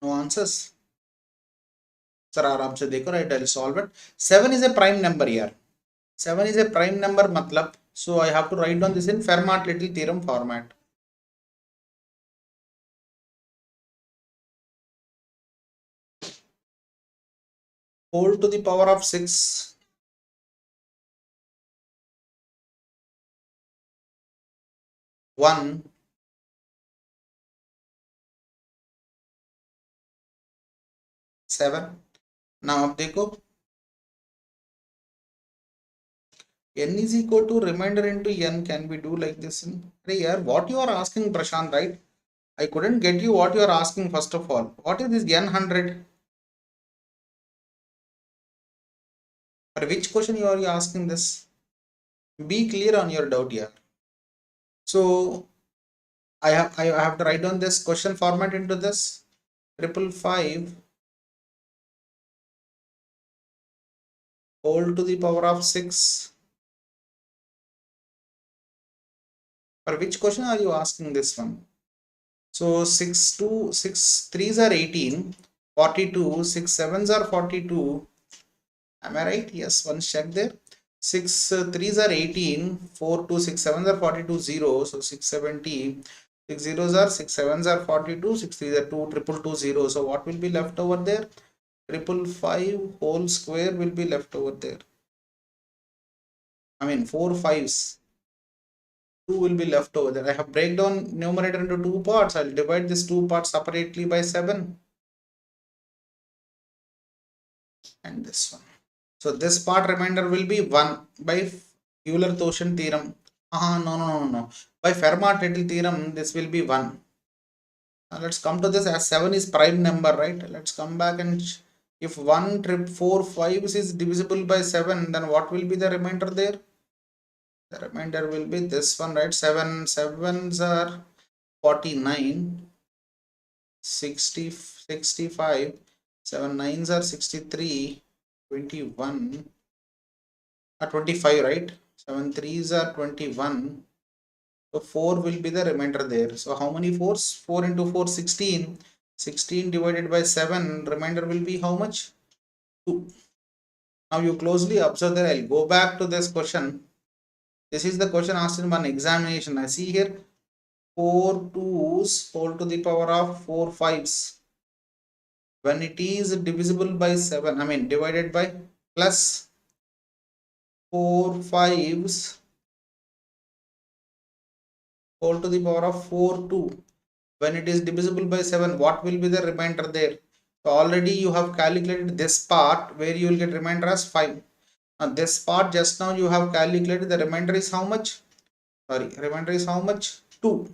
No answers. Sir आराम से देखो, right, I'll solve it. 7 is a prime number here. 7 is a prime number मतलब, so I have to write down this in Fermat little theorem format. Whole to the power of 6 1 7. Now अब देखो, n is equal to remainder into n. Can we do like this? Hey yaar, what you are asking, Prashant, right? I couldn't get you what you are asking first of all. What is this n 100? For which question you are asking this? Be clear on your doubt here. So I have to write down this question format into this 555 whole to the power of 6. For which question are you asking this one? So 6 3s are 18, 42, 6 7s are 42. Am I right? Yes, once check there. 6 3s are 18, 4 2 6 7s are 42, 0. So 670. 6 zeros are 6 sevens are 42, 6 threes are 2, triple 2 0. So what will be left over there? 555 whole square will be left over there. I mean 4 5s. 2 will be left over there. I have break down numerator into 2 parts. I'll divide this 2 parts separately by 7. And this one. So this part remainder will be 1 by Euler theorem. No. By Fermat theorem, this will be 1. Now let's come to this as 7 is prime number, right? Let's come back and if 1 trip 4 5s is divisible by 7, then what will be the remainder there? The remainder will be this one, right? 7 sevens are 49, 60, 65, 7 nines are 63, 21, 25, right? 7 threes are 21. So 4 will be the remainder there. So how many 4s? 4 into 4, 16. 16 divided by 7, remainder will be how much? 2. Now you closely observe that. I'll go back to this question. This is the question asked in one examination. I see here 4 2's whole to the power of 4 5's. When it is divisible by 7, I mean divided by plus 4 5's whole to the power of 4 2. When it is divisible by 7, what will be the remainder there? So already you have calculated this part where you will get remainder as 5. Now this part just now you have calculated, the remainder is how much? Remainder is how much? 2.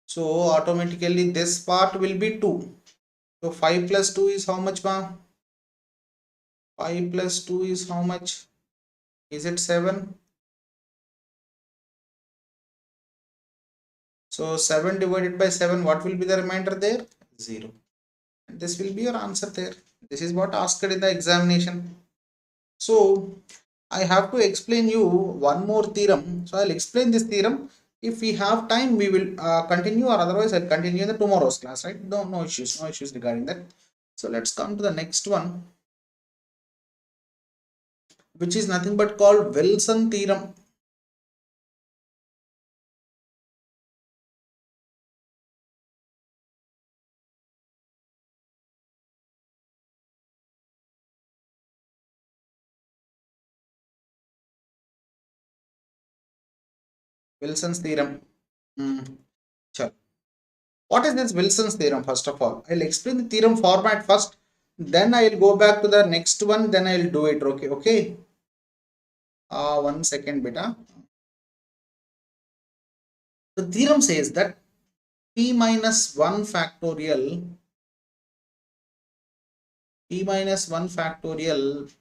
So automatically this part will be 2. So 5 plus 2 is how much, ma? 5 plus 2 is how much? Is it 7? So 7 divided by 7, what will be the remainder there? 0. And this will be your answer there. This is what asked in the examination. So I have to explain you one more theorem. So I'll explain this theorem. If we have time, we will continue, or otherwise I'll continue in the tomorrow's class, right? No issues regarding that. So let's come to the next one, which is nothing but called Wilson theorem. Wilson's theorem. Sure. What is this Wilson's theorem? First of all, I'll explain the theorem format first, then I'll go back to the next one, then I'll do it. Okay. 1 second, beta. The theorem says that p minus 1 factorial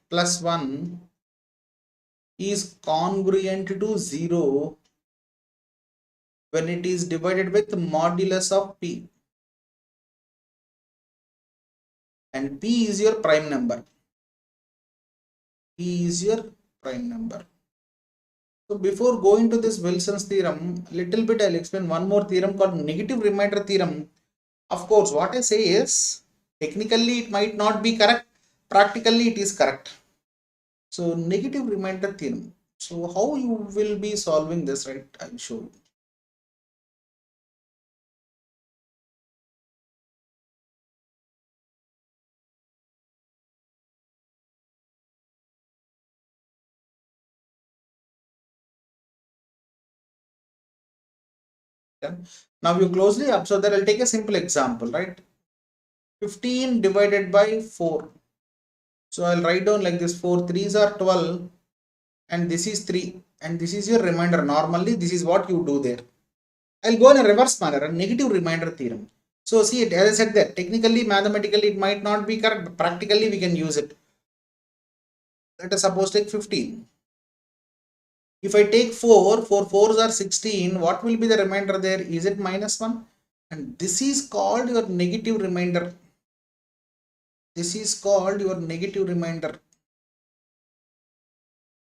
plus 1 is congruent to 0 when it is divided with modulus of p, and p is your prime number. So before going to this Wilson's theorem, little bit I'll explain one more theorem called negative remainder theorem. Of course, what I say is technically it might not be correct, practically it is correct. So negative remainder theorem. So how you will be solving this, right? I'll show you. Now you closely observe that. I'll take a simple example, right? 15 divided by 4. So I'll write down like this: 4 3s are 12, and this is 3, and this is your remainder. Normally this is what you do there. I'll go in a reverse manner, a negative remainder theorem. So see it, as I said that technically, mathematically it might not be correct, but practically we can use it. Let us suppose take 15. If I take 4 4s are 16, what will be the remainder there? Is it minus 1? And this is called your negative remainder.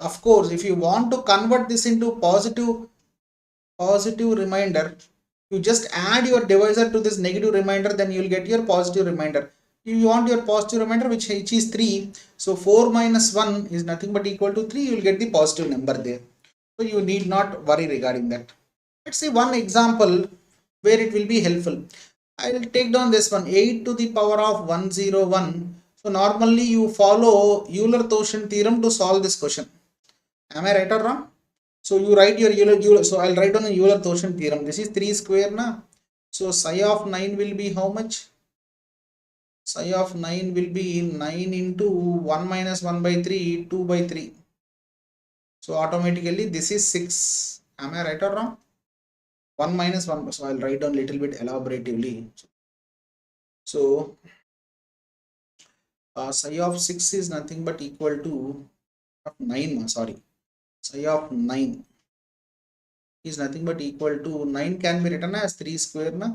Of course, if you want to convert this into positive remainder, you just add your divisor to this negative remainder, then you will get your positive remainder. If you want your positive remainder, which is 3, so 4 minus 1 is nothing but equal to 3, you will get the positive number there. So you need not worry regarding that. Let's see one example where it will be helpful. I will take down this one, 8 to the power of 101. So normally you follow Euler-Thorsen theorem to solve this question. Am I right or wrong? So you write your Euler. So I'll write down a Euler-Thorsen theorem. This is 3 square na. So psi of 9 will be how much? Psi of 9 will be 9 into 1 minus 1 by 3, 2 by 3. So automatically this is 6. Am I right or wrong? 1 minus 1. So I'll write down little bit elaboratively. So psi of 6 is nothing but equal to 9. Sorry. Psi of 9 is nothing but equal to 9 can be written as 3 square na.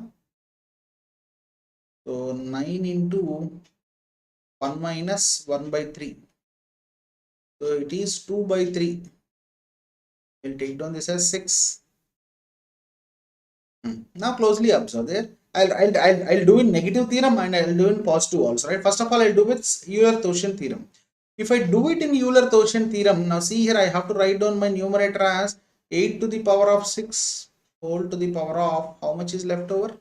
So 9 into 1 minus 1 by 3. So it is 2 by 3. We'll take down this as 6. Now closely observe there. I'll do in negative theorem and I'll do in positive also, right? First of all, I'll do with Euler-Thorsen theorem. If I do it in Euler-Thorsen theorem, now see here I have to write down my numerator as 8 to the power of 6 whole to the power of, how much is left over?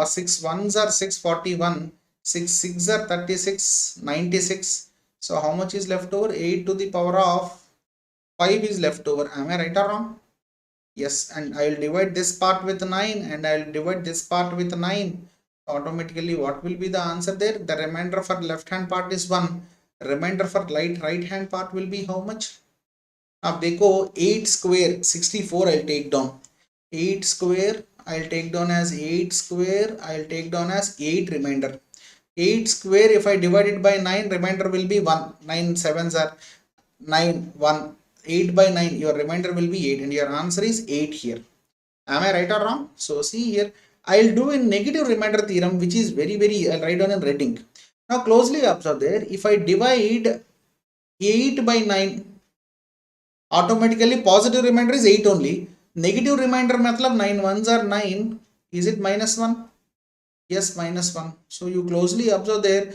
6 ones are 641, 6 6 are 36, 96. So how much is left over? 8 to the power of 5 is left over. Am I right or wrong? Yes, and I will divide this part with 9 and I will divide this part with 9. Automatically what will be the answer there? The remainder for left hand part is 1. Remainder for right hand part will be how much? Now देखो 8 square 64 I'll take down. 8 square I'll take down as 8 square. I'll take down as 8 remainder. 8 square if I divide it by 9, remainder will be 1. 9 sevens are 9, 1. 8 by 9, your remainder will be 8 and your answer is 8 here. Am I right or wrong? So see here, I'll do in negative remainder theorem, which is I'll write down in red ink. Now closely observe there, if I divide 8 by 9, automatically positive remainder is 8 only. Negative remainder matlab 9 ones are 9. Is it minus 1? Yes, minus 1. So you closely observe there,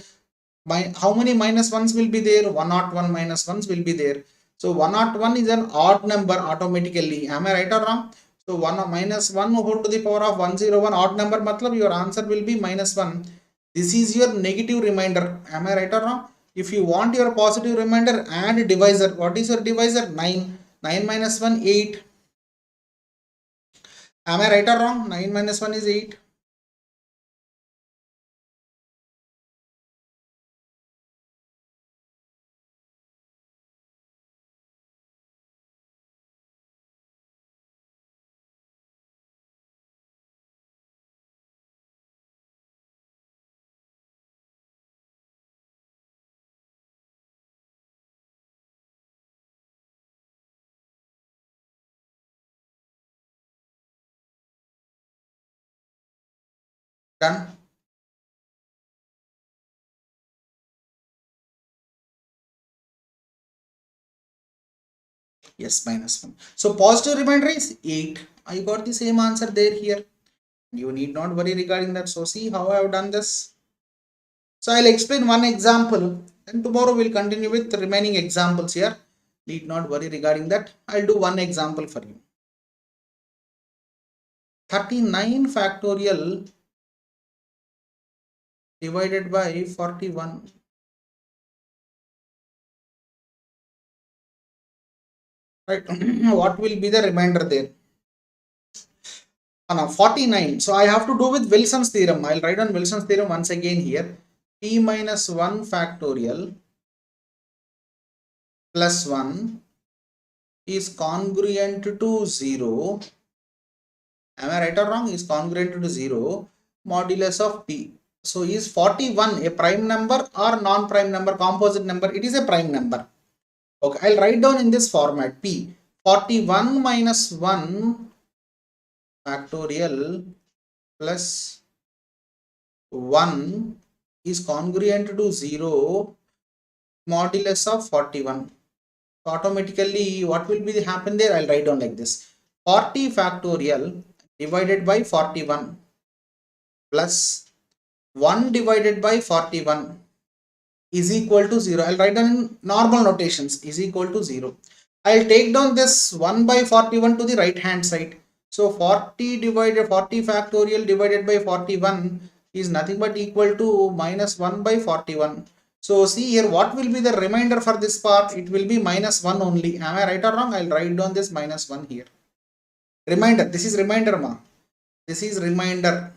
how many minus 1s will be there? 101 minus 1s will be there. So 101 is an odd number automatically. Am I right or wrong? So 1 minus 1 whole to the power of 101 odd number matlab your answer will be minus 1. This is your negative remainder. Am I right or wrong? If you want your positive remainder, add divisor. What is your divisor? 9. 9 minus 1, 8. Am I right or wrong? 9 minus 1 is 8. Done. Yes, minus 1. So positive remainder is 8. I got the same answer there here. You need not worry regarding that. So see how I have done this. So I'll explain one example and tomorrow we'll continue with the remaining examples here. Need not worry regarding that. I'll do one example for you. 39 factorial divided by 41. Right. What will be the remainder there? 49. So I have to do with Wilson's theorem. I'll write on Wilson's theorem once again here. P minus 1 factorial plus 1 is congruent to 0. Am I right or wrong? Is congruent to 0 modulus of P. So is 41 a prime number or non-prime number, composite number? It is a prime number. Okay, I'll write down in this format P. 41 minus 1 factorial plus 1 is congruent to 0 modulus of 41. So automatically what will be happen there? I'll write down like this. 40 factorial divided by 41 plus 1 divided by 41 is equal to 0. I'll write down in normal notations, is equal to 0. I'll take down this 1 by 41 to the right hand side. So 40 factorial divided by 41 is nothing but equal to minus 1 by 41. So see here, what will be the remainder for this part? It will be minus 1 only. Am I right or wrong? I'll write down this minus 1 here. Remainder, this is remainder ma. This is remainder.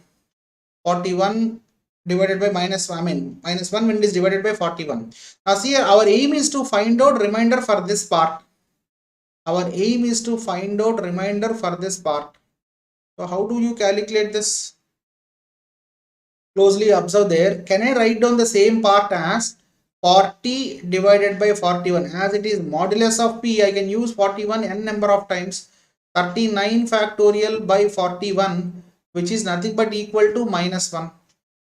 41 divided by minus 1, minus 1 when it is divided by 41. Now see here, our aim is to find out remainder for this part. Our aim is to find out remainder for this part. So how do you calculate this? Closely observe there. Can I write down the same part as 40 divided by 41? As it is modulus of p, I can use 41 n number of times. 39 factorial by 41, which is nothing but equal to minus 1.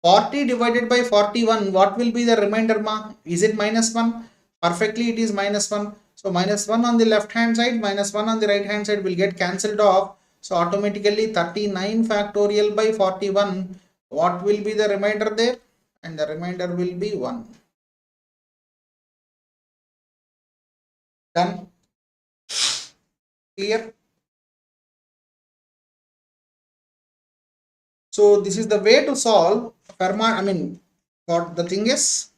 40 divided by 41, what will be the remainder ma? Is it minus 1? Perfectly it is minus 1. So minus 1 on the left hand side, minus 1 on the right hand side will get cancelled off. So automatically 39 factorial by 41, what will be the remainder there? And the remainder will be 1. Done? Clear? So this is the way to solve Fermat. What the thing is,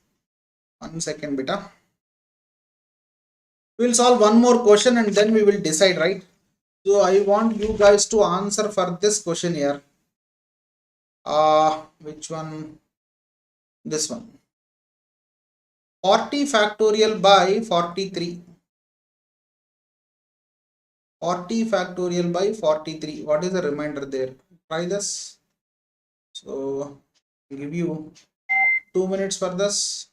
1 second beta. We will solve one more question and then we will decide, right? So I want you guys to answer for this question here. Which one? This one. 40 factorial by 43. 40 factorial by 43. What is the remainder there? Try this. So I'll give you 2 minutes for this.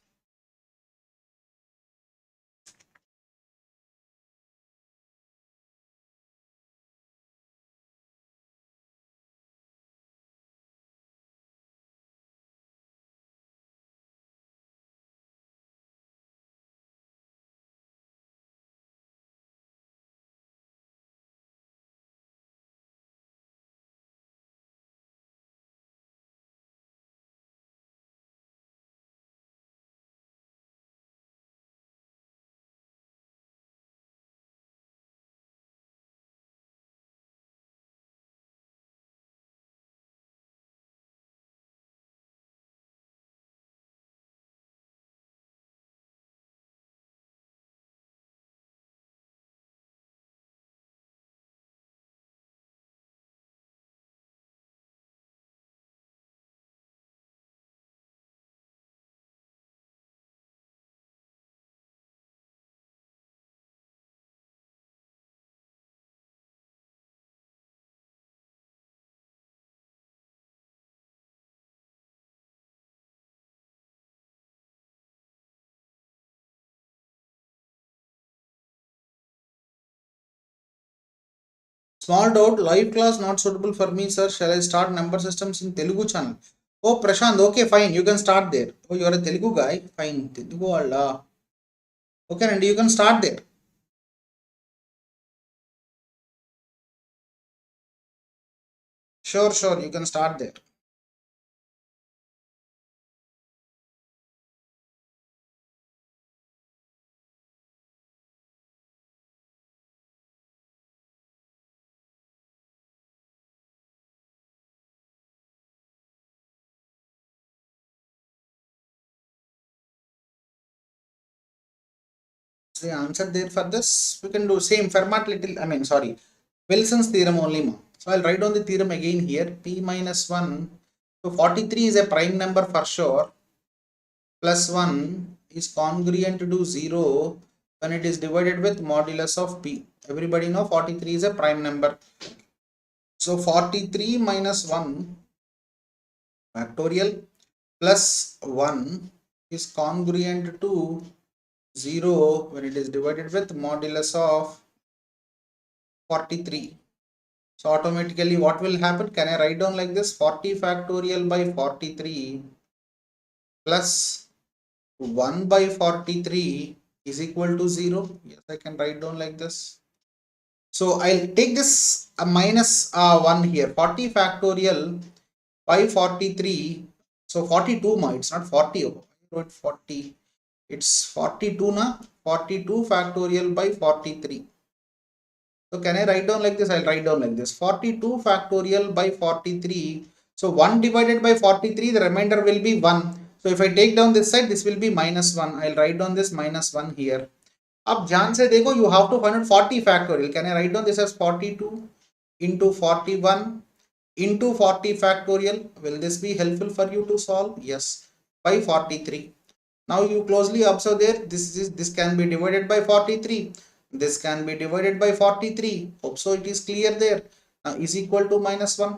Small doubt, live class not suitable for me, sir. Shall I start number systems in Telugu channel? Oh, Prashant, okay, fine. You can start there. Oh, you are a Telugu guy? Fine. Telugu alla. Okay, and you can start there. Sure, you can start there. The answer there for this, we can do same Fermat Wilson's theorem only. So I'll write down the theorem again here. P minus 1. So 43 is a prime number for sure. Plus 1 is congruent to 0 when it is divided with modulus of P. Everybody know 43 is a prime number. So 43 minus 1 factorial plus 1 is congruent to 0 when it is divided with modulus of 43. So automatically what will happen? Can I write down like this? 40 factorial by 43 plus 1 by 43 is equal to 0. Yes, I can write down like this. So I'll take this minus 1 here. 40 factorial by 43. So 42 ma, it's not 40. I wrote 40. It's 42 na. 42 factorial by 43. So can I write down like this? I'll write down like this. 42 factorial by 43. So 1 divided by 43, the remainder will be 1. So if I take down this side, this will be minus 1. I'll write down this minus 1 here. Ab ध्यान से देखो, you have to find out 40 factorial. Can I write down this as 42 into 41 into 40 factorial? Will this be helpful for you to solve? Yes, by 43. Now you closely observe there. This can be divided by 43. This can be divided by 43. Hope so it is clear there. Now is equal to minus 1.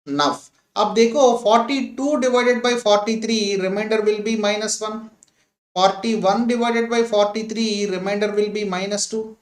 Now अब देखो 42 divided by 43, remainder will be minus 1. 41 divided by 43, remainder will be minus 2.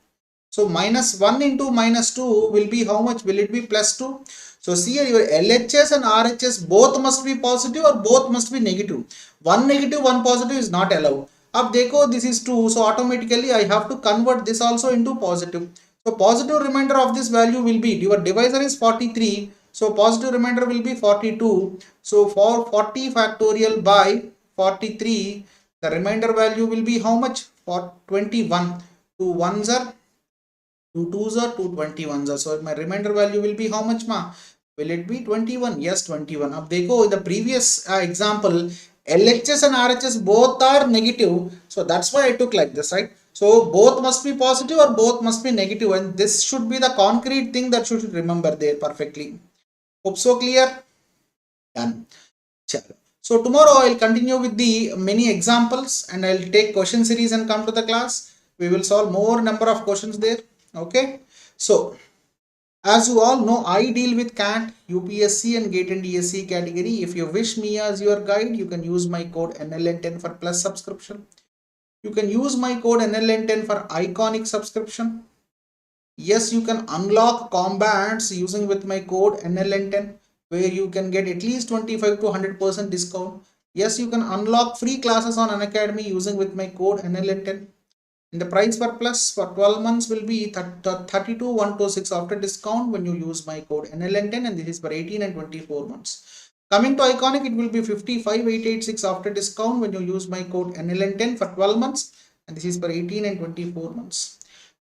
So minus 1 into minus 2 will be how much? Will it be plus 2? So see here, your LHS and RHS both must be positive or both must be negative. One negative, one positive is not allowed. Ab dekho, this is 2. So automatically I have to convert this also into positive. So positive remainder of this value will be, your divisor is 43. So positive remainder will be 42. So for 40 factorial by 43, the remainder value will be how much? For 21. 2 1s are, 2 2s are, 2 21s are. So my remainder value will be how much ma? Will it be 21? Yes, 21. Ab dekho, in the previous example, LHS and RHS both are negative. So that's why I took like this, right? So both must be positive or both must be negative. And this should be the concrete thing that you should remember there perfectly. Hope so clear? Done. So tomorrow I'll continue with the many examples and I'll take question series and come to the class. We will solve more number of questions there. Okay. So as you all know, I deal with CAT, UPSC and GATE and ESE category. If you wish me as your guide, you can use my code NLN10 for plus subscription. You can use my code NLN10 for iconic subscription. Yes, you can unlock combats using with my code NLN10, where you can get at least 25 to 100% discount. Yes, you can unlock free classes on Unacademy using with my code NLN10. And the price per plus for 12 months will be 32,126 after discount when you use my code NLN10, and this is for 18 and 24 months. Coming to iconic, it will be 55,886 after discount when you use my code NLN10 for 12 months, and this is for 18 and 24 months.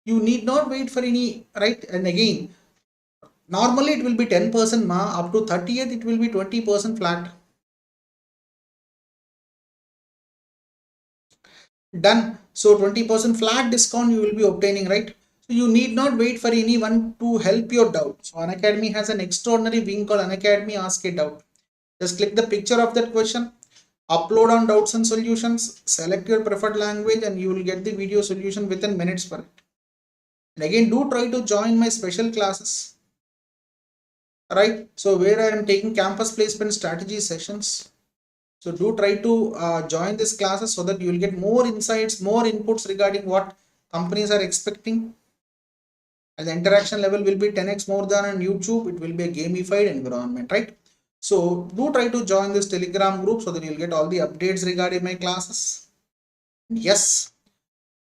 You need not wait for any, right? And again, normally it will be 10% ma, up to 30th it will be 20% flat. Done. So 20% flat discount you will be obtaining, right? So you need not wait for anyone to help your doubt. So Unacademy has an extraordinary wing called Unacademy Ask a Doubt. Just click the picture of that question, upload on doubts and solutions, select your preferred language, and you will get the video solution within minutes for it. And again, do try to join my special classes, right? So where I am taking campus placement strategy sessions. So do try to join these classes so that you will get more insights, more inputs regarding what companies are expecting. And the interaction level will be 10x more than on YouTube. It will be a gamified environment, right? So do try to join this Telegram group so that you'll get all the updates regarding my classes. Yes.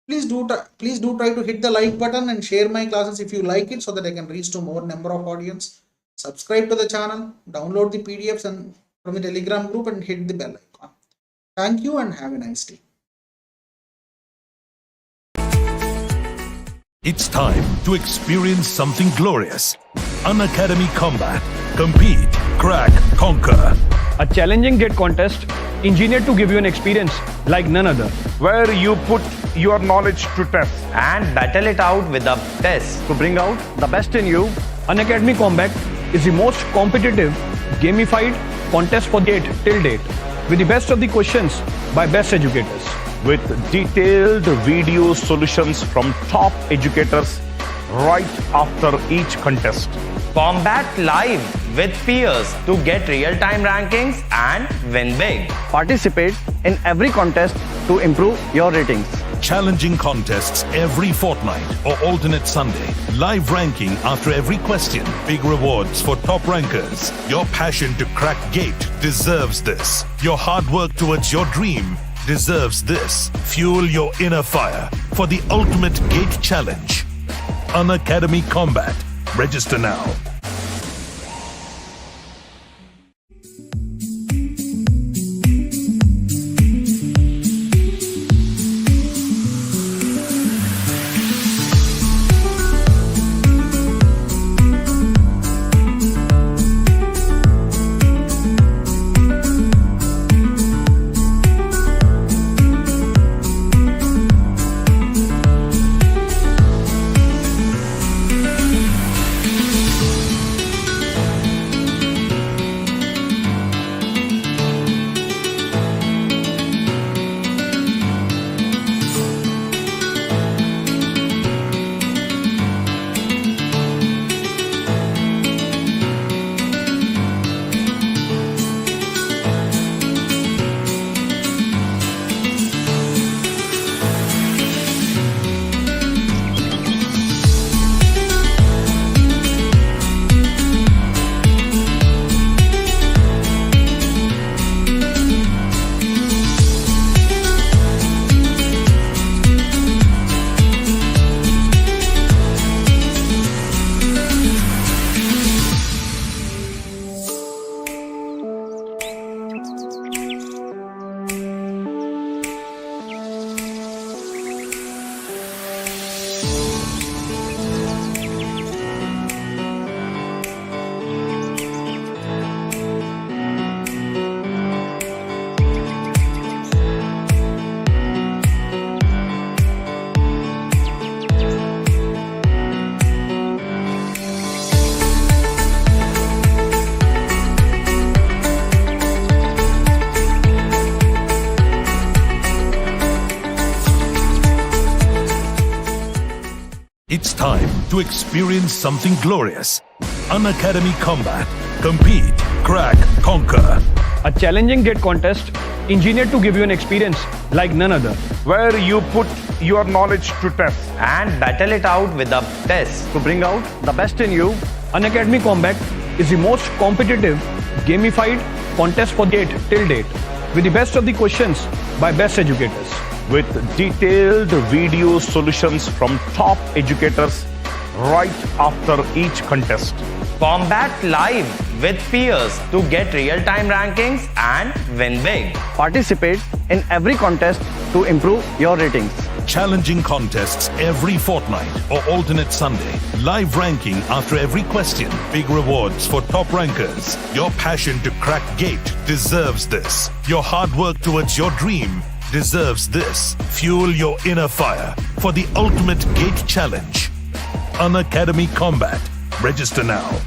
Please do try to hit the like button and share my classes if you like it, so that I can reach to more number of audience. Subscribe to the channel, download the PDFs and from the Telegram group, and hit the bell icon. Thank you and have a nice day. It's time to experience something glorious. Unacademy Combat. Compete, crack, conquer. A challenging GATE contest engineered to give you an experience like none other. where you put your knowledge to test. and battle it out with the best. To bring out the best in you, Unacademy Combat is the most competitive, gamified contest for GATE till date, with the best of the questions by best educators. With detailed video solutions from top educators right after each contest. Combat live with peers to get real-time rankings and win big. Participate in every contest to improve your ratings. Challenging contests every fortnight or alternate Sunday. Live ranking after every question. Big rewards for top rankers. Your passion to crack GATE deserves this. Your hard work towards your dream deserves this. Fuel your inner fire for the ultimate GATE challenge. Unacademy Combat. Register now. It's time to experience something glorious. Unacademy Combat. Compete, crack, conquer. A challenging GATE contest engineered to give you an experience like none other. where you put your knowledge to test. and battle it out with a test. To bring out the best in you, Unacademy Combat is the most competitive, gamified contest for GATE till date, with the best of the questions by best educators. With detailed video solutions from top educators right after each contest. Combat live with peers to get real-time rankings and win big. participate in every contest to improve your ratings. Challenging contests every fortnight or alternate Sunday. Live ranking after every question. Big rewards for top rankers. Your passion to crack GATE deserves this. Your hard work towards your dream deserves this. Fuel your inner fire for the ultimate GATE challenge. Unacademy Combat. Register now.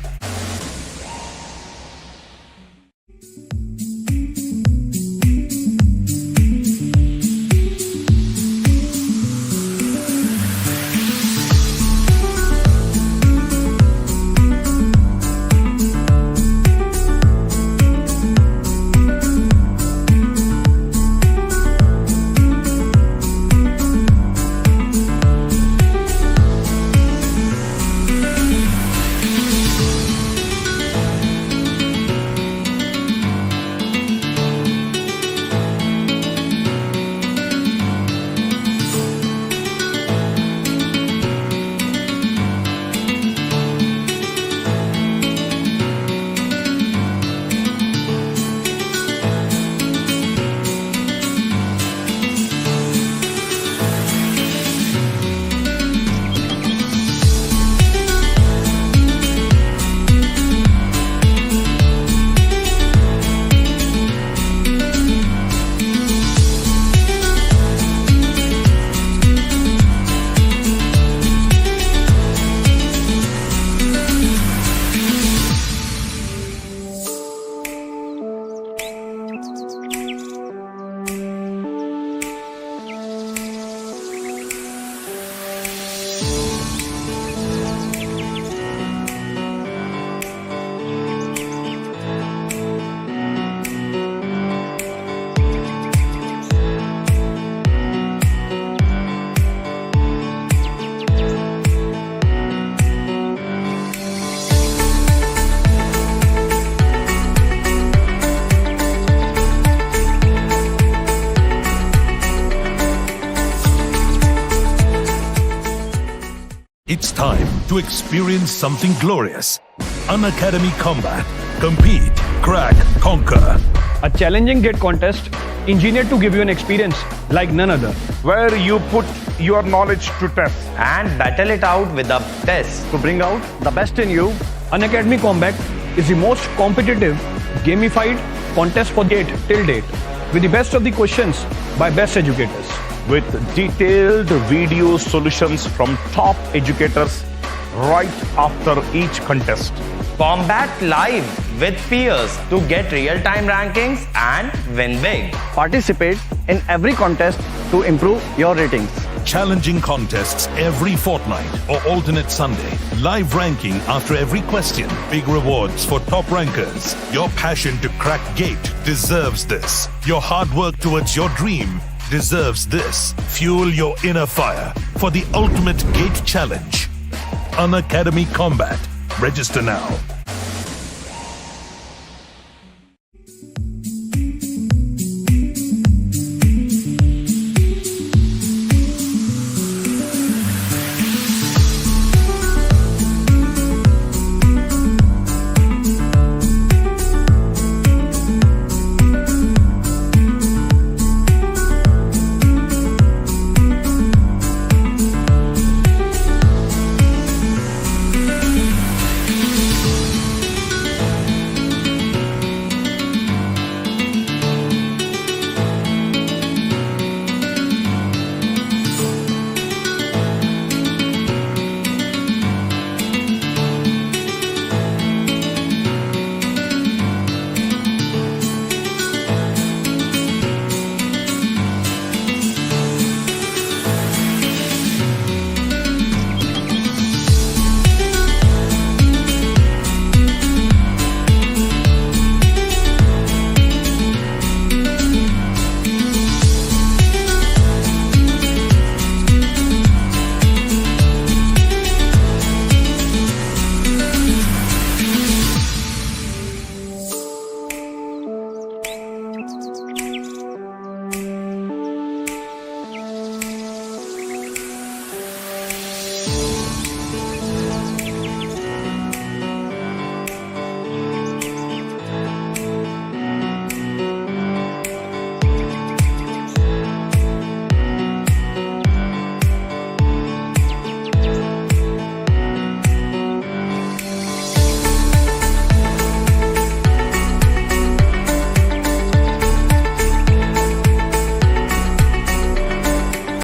It's time to experience something glorious. Unacademy Combat. Compete, crack, conquer. A challenging GATE contest engineered to give you an experience like none other. Where you put your knowledge to test. and battle it out with a test. To bring out the best in you, Unacademy Combat is the most competitive, gamified contest for GATE till date, with the best of the questions by best educators. With detailed video solutions from top educators right after each contest. Combat live with peers to get real-time rankings and win big. participate in every contest to improve your ratings. Challenging contests every fortnight or alternate Sunday. Live ranking after every question. Big rewards for top rankers. Your passion to crack GATE deserves this. Your hard work towards your dream deserves this. Fuel your inner fire for the ultimate GATE challenge. Unacademy Combat. Register now.